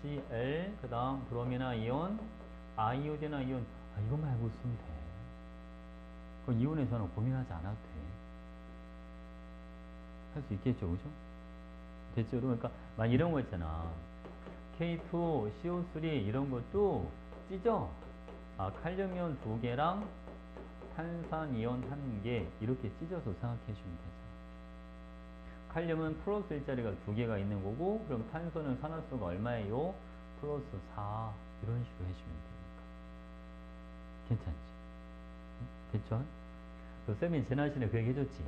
Cl, 그 다음 브로미나 이온, 아이오디나 이온. 이것만 알고 있으면 돼. 그 이온에서는 고민하지 않아도 돼. 할 수 있겠죠, 그죠? 됐죠? 그러니까 막 이런 거 있잖아. K2, CO3 이런 것도 찢어. 칼륨이온 2개랑 탄산이온 1개 이렇게 찢어서 생각해 주면 되죠. 칼륨은 플러스 1자리가 2개가 있는 거고, 그럼 탄소는 산화수가 얼마예요? 플러스 4 이런 식으로 해주면 됩니다. 괜찮지? 됐죠? 그 쌤이 지난 시간에 그 얘기 해줬지?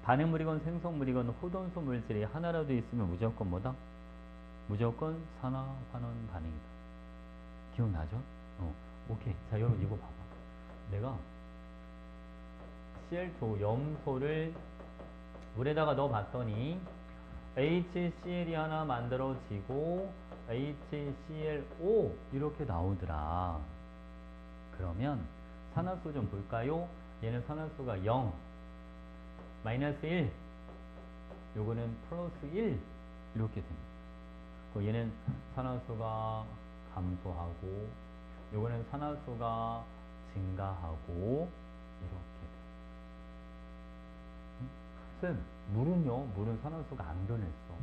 반응물이건 생성물이건 호돈소 물질이 하나라도 있으면 무조건 뭐다? 무조건 산화환원 반응이다. 기억나죠? 오케이. 자, 여러분 이거 봐봐. 내가 Cl2 염소를 물에다가 넣어봤더니 HCl이 하나 만들어지고 HClO 이렇게 나오더라. 그러면 산화수 좀 볼까요? 얘는 산화수가 0, 마이너스 1, 요거는 플러스 1 이렇게 됩니다. 얘는 산화수가 감소하고 요거는 산화수가 증가하고 이렇게 돼. 쌤, 물은 산화수가 안 변했어.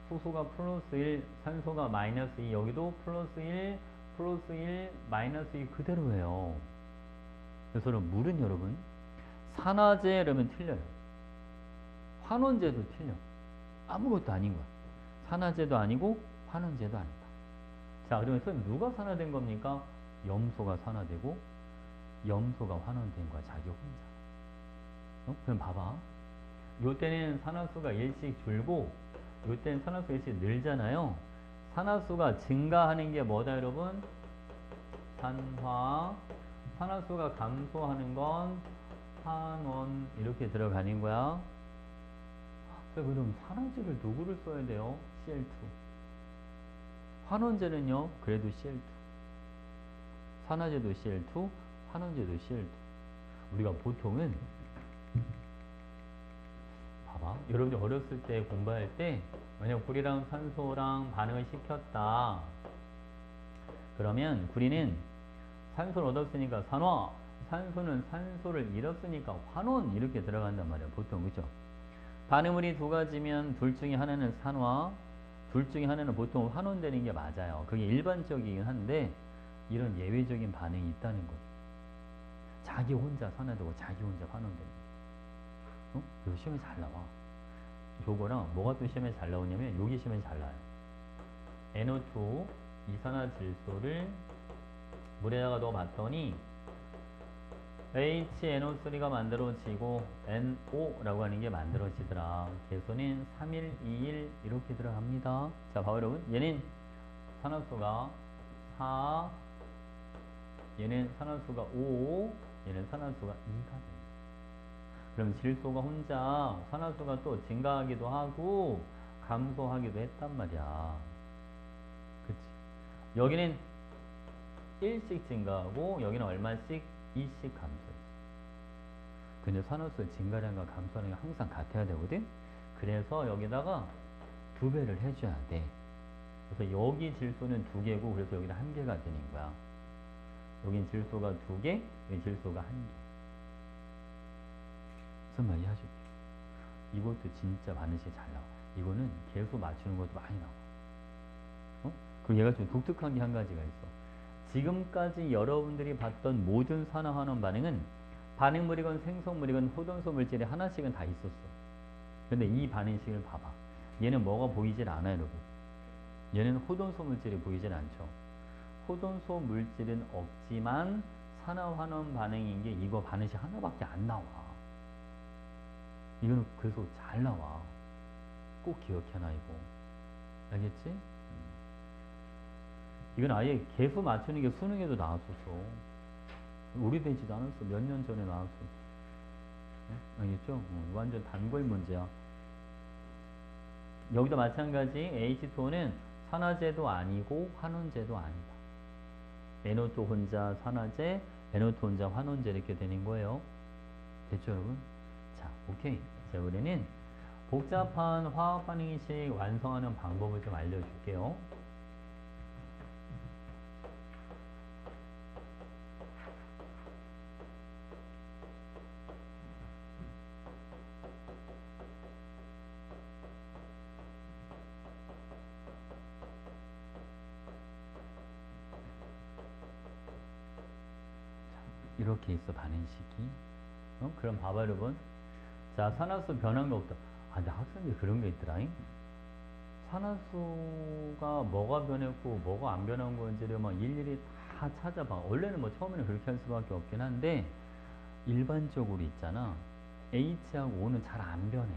수소가 플러스 1, 산소가 마이너스 2, 여기도 플러스 1, 플러스 1, 마이너스 2 그대로예요. 그래서 물은 여러분 산화제 이러면 틀려요. 환원제도 틀려. 아무것도 아닌 거야. 산화제도 아니고 환원제도 아니다. 자, 그러면 선 누가 산화된 겁니까? 염소가 산화되고 염소가 환원된 거야. 자기 혼자. 그럼 봐봐. 요때는 산화수가 1씩 줄고 요때는 산화수가 1씩 늘잖아요. 산화수가 증가하는 게 뭐다 여러분? 산화. 산화수가 감소하는 건 환원 이렇게 들어가는 거야. 그럼 산화제를 누구를 써야 돼요? Cl2. 환원제는요, 그래도 Cl2. 산화제도 Cl2, 환원제도 Cl2. 우리가 보통은 봐봐. 여러분들 어렸을 때 공부할 때 만약 구리랑 산소랑 반응을 시켰다. 그러면 구리는 산소를 얻었으니까 산화, 산소는 산소를 잃었으니까 환원 이렇게 들어간단 말이야. 보통 그죠? 반응물이 두 가지면 둘 중에 하나는 산화, 둘 중에 하나는 보통 환원되는 게 맞아요. 그게 일반적이긴 한데 이런 예외적인 반응이 있다는 거죠. 자기 혼자 산화되고 자기 혼자 환원되는 거. 이거 시험에 잘 나와. 요거랑 뭐가 또 시험에 잘 나오냐면 여기 시험에 잘 나와요. NO2 이산화질소를 물에다가 넣어봤더니 HNO3가 만들어지고 NO라고 하는 게 만들어지더라. 개수는 3일, 2일 이렇게 들어갑니다. 자, 봐요 여러분. 얘는 산화수가 4, 얘는 산화수가 5, 얘는 산화수가 2가 됩니다. 그럼 질소가 혼자 산화수가 또 증가하기도 하고 감소하기도 했단 말이야. 그치? 여기는 1씩 증가하고 여기는 얼마씩? 2씩 감소했어. 근데 산화수의 증가량과 감소량이 항상 같아야 되거든? 그래서 여기다가 2배를 해줘야 돼. 그래서 여기 질소는 2개고 그래서 여기는 1개가 되는 거야. 여긴 질소가 2개, 여기 질소가 1개. 무슨 말 이해하셨죠? 이것도 진짜 반드시 잘 나와. 이거는 개수 맞추는 것도 많이 나와. 그리고 얘가 좀 독특한 게 한 가지가 있어. 지금까지 여러분들이 봤던 모든 산화환원 반응은 반응물이건 생성물이건 호돈소 물질이 하나씩은 다 있었어. 근데 이 반응식을 봐봐. 얘는 뭐가 보이질 않아요, 여러분. 얘는 호돈소 물질이 보이질 않죠. 호돈소 물질은 없지만 산화환원 반응인 게 이거 반응식 하나밖에 안 나와. 이거는 그래서 잘 나와. 꼭 기억해놔 이거. 알겠지? 이건 아예 개수 맞추는 게 수능에도 나왔었어. 오래되지도 않았어. 몇 년 전에 나왔었어. 알겠죠? 완전 단골 문제야. 여기도 마찬가지 H2O는 산화제도 아니고 환원제도 아니다. NO2 혼자 산화제, NO2 혼자 환원제 이렇게 되는 거예요. 됐죠 여러분? 자, 오케이. 자, 우리는 복잡한 화학 반응식 완성하는 방법을 좀 알려줄게요. 이렇게 있어, 반응식이. 그럼 봐봐, 여러분. 자, 산화수 변한 거 없다. 아, 근데 학생들 그런 게 있더라잉. 산화수가 뭐가 변했고, 뭐가 안 변한 건지를 막 일일이 다 찾아봐. 원래는 뭐 처음에는 그렇게 할 수밖에 없긴 한데, 일반적으로 있잖아. H하고 O는 잘 안 변해.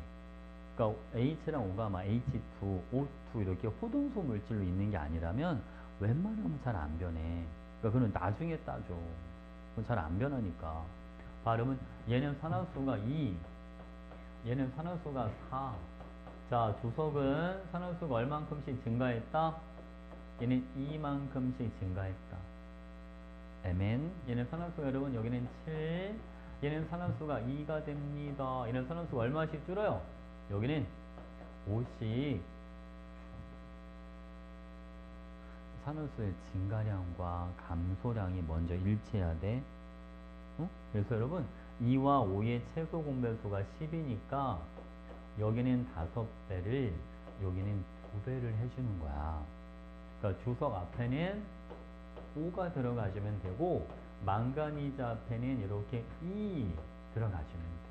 그러니까 H랑 O가 막 H2, O2 이렇게 호동소 물질로 있는 게 아니라면 웬만하면 잘 안 변해. 그러니까 그건 나중에 따져. 그건 잘 안 변하니까. 발음은 얘는 산화수가 2, 얘는 산화수가 4. 자, 주석은 산화수가 얼만큼씩 증가했다? 얘는 2만큼씩 증가했다. Mn, 얘는 산화수가 여러분 여기는 7, 얘는 산화수가 2가 됩니다. 얘는 산화수가 얼마씩 줄어요? 여기는 5씩. 산화수의 증가량과 감소량이 먼저 일치해야 돼. 그래서 여러분 2와 5의 최소 공배수가 10이니까 여기는 5배를, 여기는 2배를 해주는 거야. 그러니까 주석 앞에는 5가 들어가시면 되고 망가니즈 앞에는 이렇게 2 들어가시면 돼.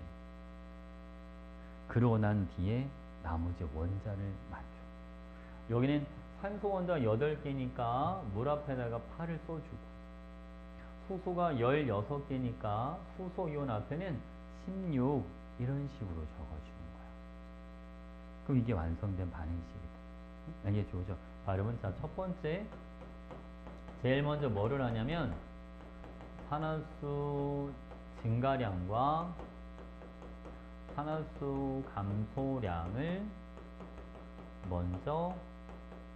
그러고 난 뒤에 나머지 원자를 맞춰. 여기는 산소 원자 8개니까 물 앞에다가 8을 써주고, 수소가 16개니까 수소 이온 앞에는 16 이런 식으로 적어주는 거야. 그럼 이게 완성된 반응식이다. 알겠죠? 그죠? 발음은 자, 첫 번째 제일 먼저 뭐를 하냐면 산화수 증가량과 산화수 감소량을 먼저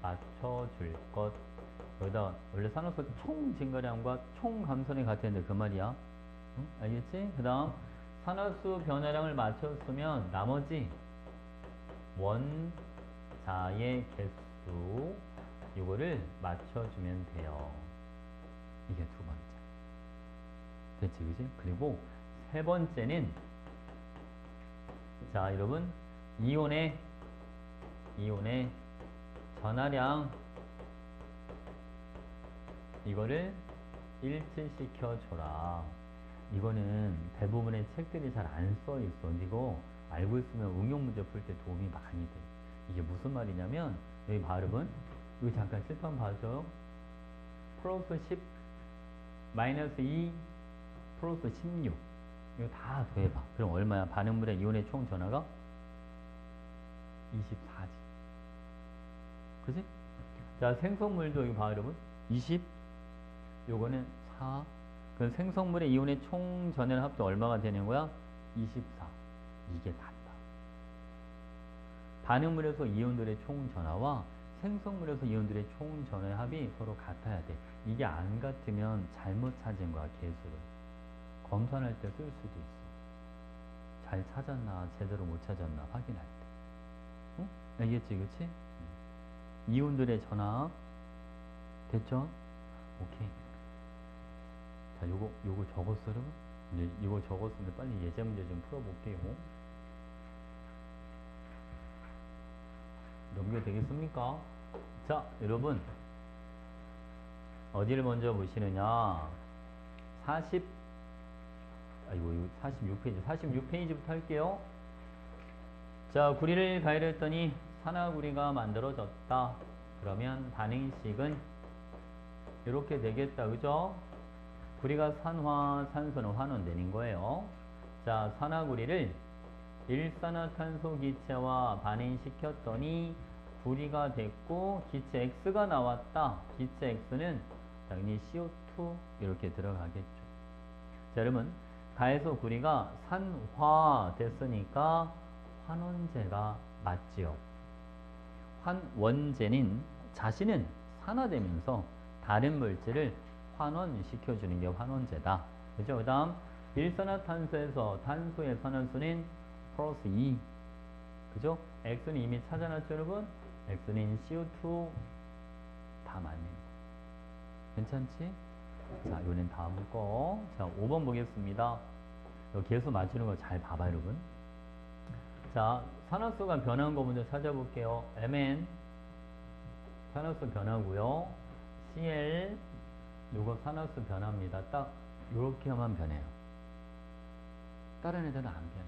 맞춰줄 것. 여기다 원래 산화수 총 증가량과 총 감소량이 같았는데 그 말이야. 응? 알겠지? 그 다음 산화수 변화량을 맞췄으면 나머지 원자의 개수 이거를 맞춰주면 돼요. 이게 두 번째. 됐지, 그지? 그리고 세 번째는 자, 여러분 이온의 전하량 이거를 일치시켜줘라. 이거는 대부분의 책들이 잘 안 써 있어. 이거 알고 있으면 응용 문제 풀 때 도움이 많이 돼. 이게 무슨 말이냐면 여기 발음은 여기 잠깐 실판 봐줘요. 플러스 10 마이너스 2 플러스 16 이거 다 더해봐. 그럼 얼마야? 반응물의 이온의 총 전하가 24지. 그지? 자, 생성물도 여기 봐, 여러분. 20 요거는 4. 그럼 생성물의 이온의 총 전하의 합도 얼마가 되는 거야? 24. 이게 같다. 반응물에서 이온들의 총 전하와 생성물에서 이온들의 총 전하의 합이 서로 같아야 돼. 이게 안 같으면 잘못 찾은 거야, 개수를. 검산할 때 쓸 수도 있어. 잘 찾았나, 제대로 못 찾았나 확인할 때. 응? 알겠지, 그치? 이온들의 전하. 됐죠? 오케이. 자, 요거 적었어요? 이제 이거 적었으면 빨리 예제 문제 좀 풀어볼게요. 넘겨되겠습니까? 자, 여러분. 어디를 먼저 보시느냐. 46페이지. 46페이지부터 할게요. 자, 구리를 가열했더니 산화구리가 만들어졌다. 그러면 반응식은 이렇게 되겠다. 그죠? 구리가 산화, 산소는 환원되는 거예요. 자, 산화구리를 일산화탄소 기체와 반응시켰더니 구리가 됐고 기체 X가 나왔다. 기체 X는 당연히 CO2 이렇게 들어가겠죠. 자, 여러분 가해소 구리가 산화 됐으니까 환원제가 맞지요. 환원제는 자신은 산화되면서 다른 물질을 환원시켜주는 게 환원제다. 그죠? 그 다음 일산화탄소에서 탄소의 산화수는 플러스 2. 그죠? X는 이미 찾아놨죠, 여러분? X는 CO2 다 맞네. 괜찮지? 자, 요는 다음 거. 자, 5번 보겠습니다. 여기 개수 맞추는 거 잘 봐봐, 여러분. 자, 산화수가 변한 거 먼저 찾아볼게요. Mn 산화수 변하고요. Cl 요거 산화수 변합니다. 딱 요렇게만 변해요. 다른 애들은 안 변해.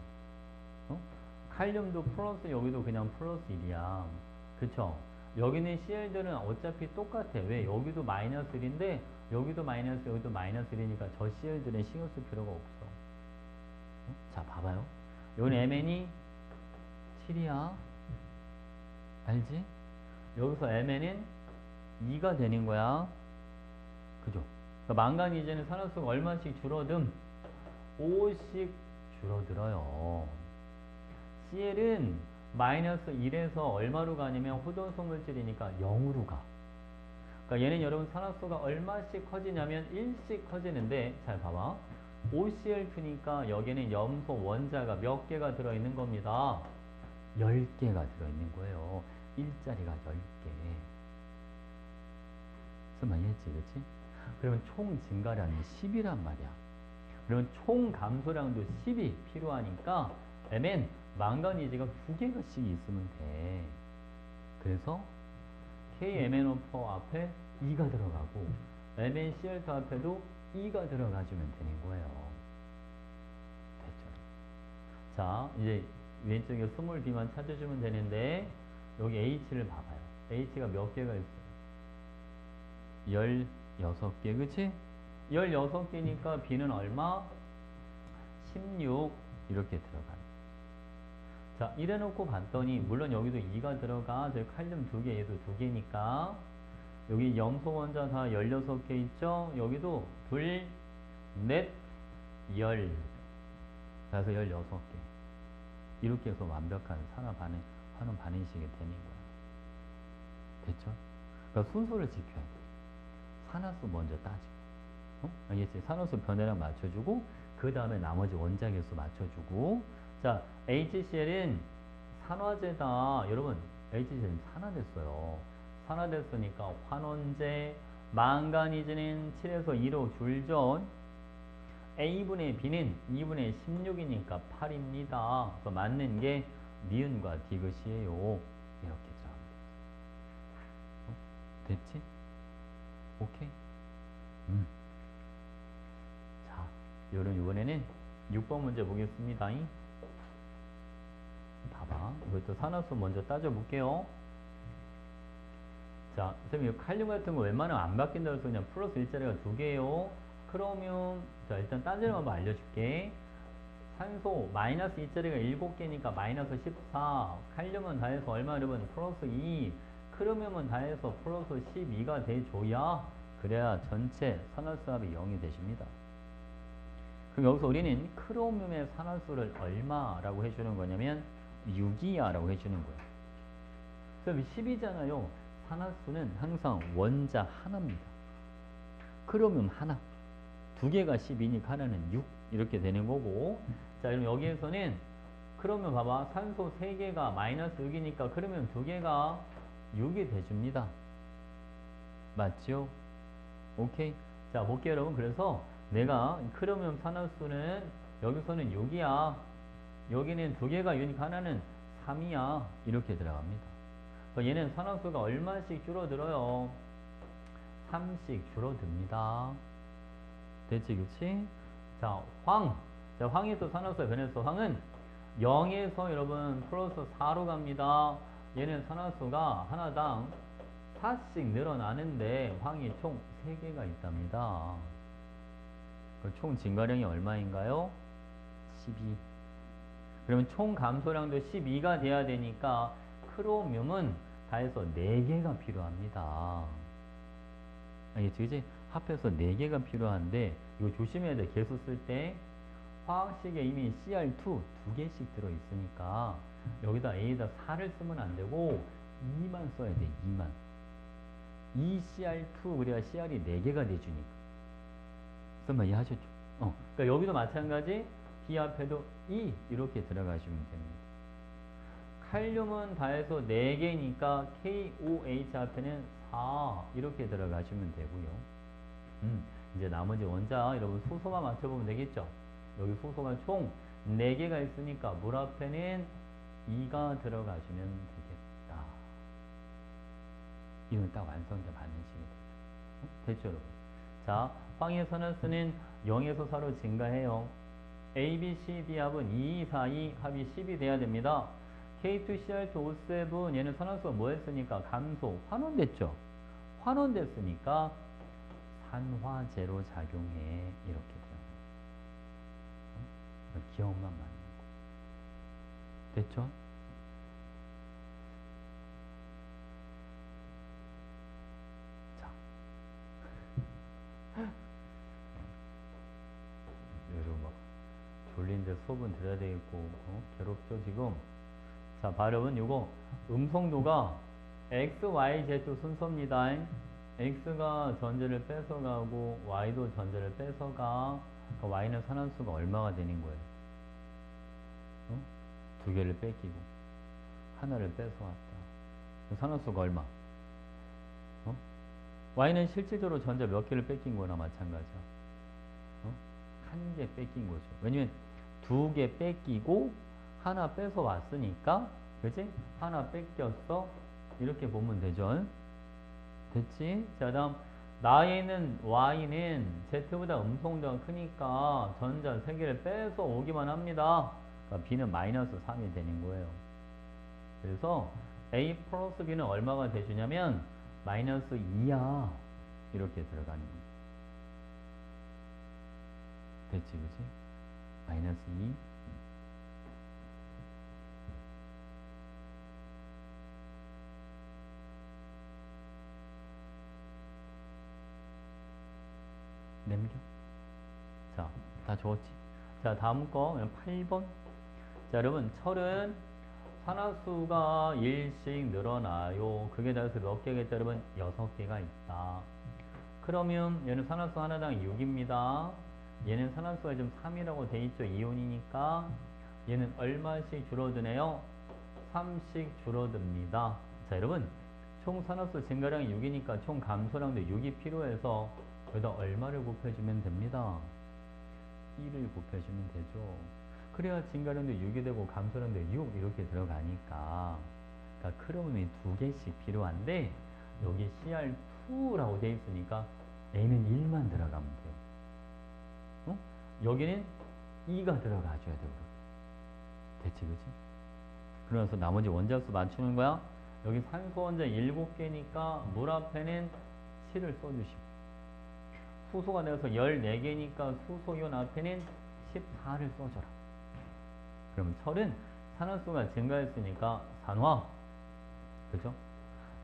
어? 칼륨도 플러스 여기도 그냥 플러스 1이야. 그쵸? 여기는 CL들은 어차피 똑같아. 왜? 여기도 마이너스 1인데 여기도 마이너스 여기도 마이너스 1이니까 저 CL들은 신경 쓸 필요가 없어. 자 봐봐요. 여기 MN이 7이야. 알지? 여기서 MN은 2가 되는 거야. 그죠? 그러니까 망간이제는 산화수가 얼마씩 줄어듦? 5씩 줄어들어요. CL은 마이너스 1에서 얼마로 가냐면 호전성 물질이니까 0으로 가. 그러니까 얘는 여러분 산화수가 얼마씩 커지냐면 1씩 커지는데 잘 봐봐. OCl2니까 여기에는 염소 원자가 몇 개가 들어있는 겁니다. 10개가 들어있는 거예요. 일자리가 10개. 무슨 말이겠지, 그치? 그러면 총 증가량이 10이란 말이야. 그러면 총 감소량도 10이 필요하니까 Mn 망가니즈가 2개가씩 있으면 돼. 그래서 KMnO4 앞에 2가 들어가고 MnCl2 앞에도 2가 들어가주면 되는 거예요. 됐죠? 자, 이제 왼쪽에 스몰 b만 찾아주면 되는데 여기 H를 봐봐요. H가 몇 개가 있어요? 16개, 그치? 16개니까 B는 얼마? 16 이렇게 들어가요. 자, 이래놓고 봤더니 물론 여기도 2가 들어가. 저기 칼륨 2개, 얘도 2개니까 여기 염소 원자 다 16개 있죠? 여기도 둘, 넷, 열. 그래서 16개. 이렇게 해서 완벽한 산화 반응, 환원 반응식이 되는 거야. 됐죠? 그러니까 순서를 지켜야 돼. 산화수 먼저 따지고. 알겠지? 산화수 변화량 맞춰주고, 그 다음에 나머지 원자계수 맞춰주고. 자, HCl은 산화제다. 여러분, HCl은 산화됐어요. 산화됐으니까 환원제, 망가니즈는 7에서 2로 줄죠. A분의 B는 2분의 16이니까 8입니다. 그래서 맞는 게 니은과 디귿이에요. 이렇게 정하면 되지. 됐지? 오케이? 자, 이번에는 6번 문제 보겠습니다. 봐봐. 이것도 산화수 먼저 따져볼게요. 자, 선생님, 칼륨 같은 거 웬만하면 안 바뀐다 해서 그냥 플러스 일자리가 2개예요. 크로뮴, 자, 일단 딴지를 한번 알려줄게. 산소, 마이너스 2자리가 7개니까 마이너스 14. 칼륨은 다해서 얼마 여러분? 플러스 2. 크로뮴은 다해서 플러스 12가 돼줘야, 그래야 전체 산화수합이 0이 되십니다. 그럼 여기서 우리는 크로뮴의 산화수를 얼마라고 해주는 거냐면 6이야라고 해주는 거예요. 그럼 10이잖아요. 산화수는 항상 원자 하나입니다. 크로뮴 하나. 2개가 10이니까 하나는 6 이렇게 되는 거고. 자, 그럼 여기에서는 크로뮴 봐봐. 산소 3개가 마이너스 6이니까 크로뮴 2개가 6이 돼줍니다. 맞죠? 오케이. 자, 볼게요 여러분. 그래서 내가 크로뮴 산화수는 여기서는 6이야. 여기는 2개가 6이니까 하나는 3이야. 이렇게 들어갑니다. 얘는 산화수가 얼마씩 줄어들어요? 3씩 줄어듭니다. 됐지, 그치? 자, 황. 자, 황에서 산화수가 변해서 황은 0에서 여러분 플러스 4로 갑니다. 얘는 산화수가 하나당 4씩 늘어나는데 황이 총 3개가 있답니다. 총 증가량이 얼마인가요? 12. 그러면 총 감소량도 12가 돼야 되니까 크로뮴은 다해서 4개가 필요합니다. 알겠지? 그치? 합해서 4개가 필요한데 이거 조심해야 돼. 계수 쓸 때 화학식에 이미 Cr2 2개씩 들어있으니까 여기다 A에다 4를 쓰면 안 되고 2만 써야 돼. 2만. 2Cr2 그래야 Cr이 4개가 돼주니까. 무슨 말 이해하셨죠? 그러니까 여기도 마찬가지 B 앞에도 2 이렇게 들어가시면 됩니다. 칼륨은 다해서 4개니까 KOH 앞에는 4 이렇게 들어가시면 되고요. 이제 나머지 원자 여러분 소소만 맞춰보면 되겠죠? 여기 소소가 총 4개가 있으니까 물 앞에는 2가 들어가시면 되겠다. 이건 딱 완성된 반응식이 되죠. 됐죠 여러분? 자, 황의 산화수는 0에서 4로 증가해요. A, B, C, D 합은 2, 4, 2 합이 10이 돼야 됩니다. K2CR2O7 얘는 산화수가 뭐 했으니까 감소, 환원됐죠. 환원됐으니까 산화제로 작용해 이렇게 돼요. 기억만 맞는 거. 됐죠? 자, 여러분 막 졸린데 수업은 들어야 되겠고 괴롭죠 지금. 자, 발음은 이거 음성도가 X, Y, Z 순서입니다. X가 전제를 뺏어가고 Y도 전제를 뺏어가. 그러니까 Y는 산화수가 얼마가 되는 거예요? 두 개를 뺏기고 하나를 뺏어왔다. 산화수가 얼마? Y는 실질적으로 전제 몇 개를 뺏긴 거나 마찬가지야. 한 개 뺏긴 거죠. 왜냐면 두 개 뺏기고 하나 뺏어 왔으니까, 그치? 하나 뺏겼어. 이렇게 보면 되죠. 됐지? 자, 다음 나에는 Y는 Z보다 음성도가 크니까 전자 3개를 뺏어 오기만 합니다. 그러니까 B는 마이너스 3이 되는 거예요. 그래서 A 플러스 B는 얼마가 돼주냐면 마이너스 2야. 이렇게 들어가는 거예요. 됐지, 그치? 마이너스 2. 남겨. 자, 다 적었지? 자, 다음 거 8번. 자, 여러분 철은 산화수가 1씩 늘어나요. 그게 다해서 몇 개겠죠, 여러분? 6개가 있다. 그러면 얘는 산화수 하나당 6입니다. 얘는 산화수가 좀 3이라고 돼 있죠. 이온이니까 얘는 얼마씩 줄어드네요? 3씩 줄어듭니다. 자, 여러분 총 산화수 증가량이 6이니까 총 감소량도 6이 필요해서 여기다 얼마를 곱해주면 됩니다. 1을 곱해주면 되죠. 그래야 증가량도 6이 되고 감소량도 6 이렇게 들어가니까. 그러니까 크롬이 2개씩 필요한데 여기 CR2라고 되어 있으니까 N은 1만 들어가면 돼요. 여기는 2가 들어가줘야 돼요. 됐지, 그치? 그러면서 나머지 원자수 맞추는 거야. 여기 산소 원자 7개니까 물 앞에는 7을 써주시고, 수소가 되어서 14개니까 수소이온 앞에는 14를 써줘라. 그러면 철은 산화수가 증가했으니까 산화. 그죠?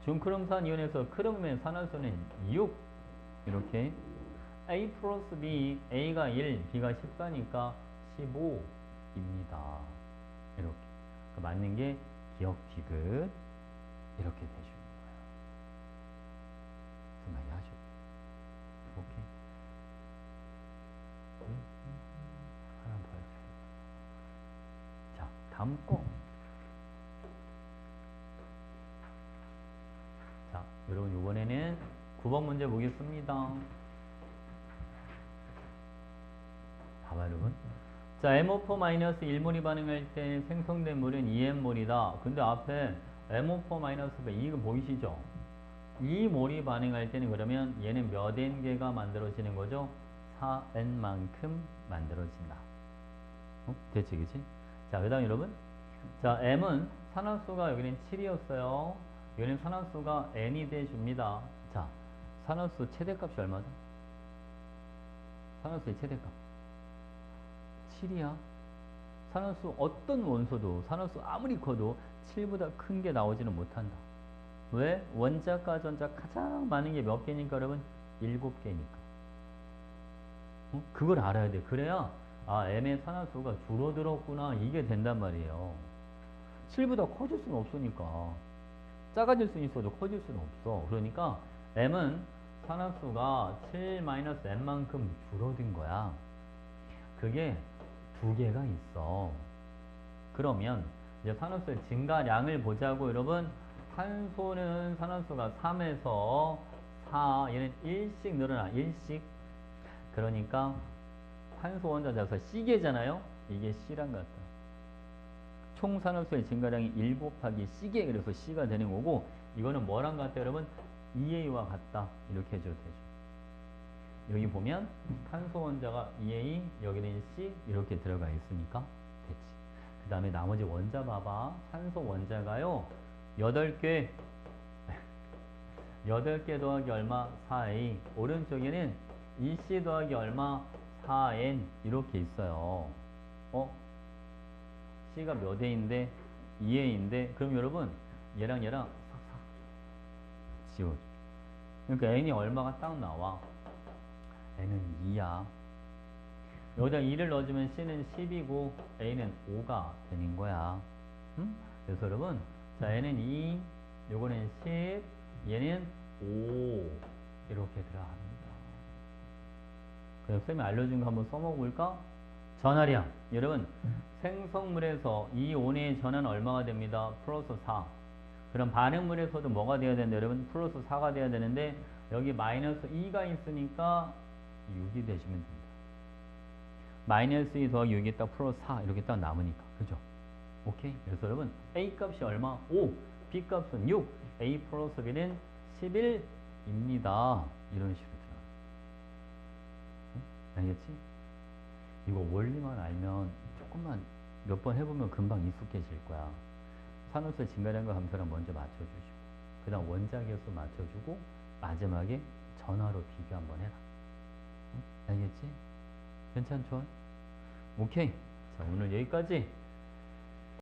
중크롬산 이온에서 크롬의 산화수는 6. 이렇게 A 플러스 B, A가 1, B가 14니까 15입니다. 이렇게. 그러니까 맞는 게 기억 디귿. 이렇게 되주는 거예요. 무슨 말이 하죠? 오케이. 하나 더 해주세요. 자, 다음 거. 자, 여러분 이번에는 9번 문제 보겠습니다. 봐봐, 여러분. 자, MO4-1몰이 반응할 때 생성된 물은 2N몰이다. 근데 앞에 MO4-가 이거 보이시죠? 2몰이 반응할 때는 그러면 얘는 몇 N개가 만들어지는 거죠? 4N만큼 만들어진다. 됐지, 그치? 자, 그 다음 여러분. 자, M은 산화수가 여기는 7이었어요. 여기는 산화수가 N이 돼줍니다. 자, 산화수 최대값이 얼마다? 산화수의 최대값 7이야. 산화수 어떤 원소도 산화수 아무리 커도 7보다 큰 게 나오지는 못한다. 왜? 원자과 전자 가장 많은 게 몇 개니까 여러분? 7개니까. 그걸 알아야 돼. 그래야 아, M의 산화수가 줄어들었구나 이게 된단 말이에요. 7보다 커질 수는 없으니까. 작아질 수는 있어도 커질 수는 없어. 그러니까 M은 산화수가 7-N만큼 줄어든 거야. 그게 2개가 있어. 그러면 이제 산화수의 증가량을 보자고 여러분. 산소는 산화수가 3에서 4, 얘는 1씩 늘어나. 1씩. 그러니까 산소 원자자서 C개잖아요. 이게 C랑 같다. 총 산화수의 증가량이 1 곱하기 C개, 그래서 C가 되는 거고, 이거는 뭐랑 같다 여러분? EA와 같다. 이렇게 해줘도 되죠. 여기 보면 탄소 원자가 EA, 여기는 C 이렇게 들어가 있으니까 됐지. 그 다음에 나머지 원자 봐봐. 산소 원자가요 8개 8개 더하기 얼마? 4A. 오른쪽에는 EC 더하기 얼마? 4N 이렇게 있어요. C가 몇 A인데? 2A인데 그럼 여러분 얘랑 싹싹 지워. 그러니까 N이 얼마가 딱 나와? N은 2야. 여기다 2를 넣어주면 C는 10이고 A는 5가 되는 거야. 응? 그래서 여러분 자 N은 2, 요거는 10, 얘는 5 이렇게 들어갑니다. 그럼 쌤이 알려준 거 한번 써먹을까? 전하량. 여러분 생성물에서 이 온의 전하는 얼마가 됩니다? 플러스 4. 그럼 반응물에서도 뭐가 돼야 되는데 여러분? 플러스 4가 돼야 되는데 여기 마이너스 2가 있으니까 6이 되시면 됩니다. 마이너스 2 더하기 6이 딱 플러스 4 이렇게 딱 남으니까. 그죠? 오케이? 그래서 여러분 A 값이 얼마? 5. B 값은 6. A 플러스 B는 11입니다. 이런 식으로 들어가. 응? 알겠지? 이거 원리만 알면 조금만 몇 번 해보면 금방 익숙해질 거야. 산호수 증가량과 감소량 먼저 맞춰주시고 그 다음 원자계수 맞춰주고 마지막에 전화로 비교 한번 해라. 응? 알겠지? 괜찮죠? 오케이. 자 오늘 여기까지.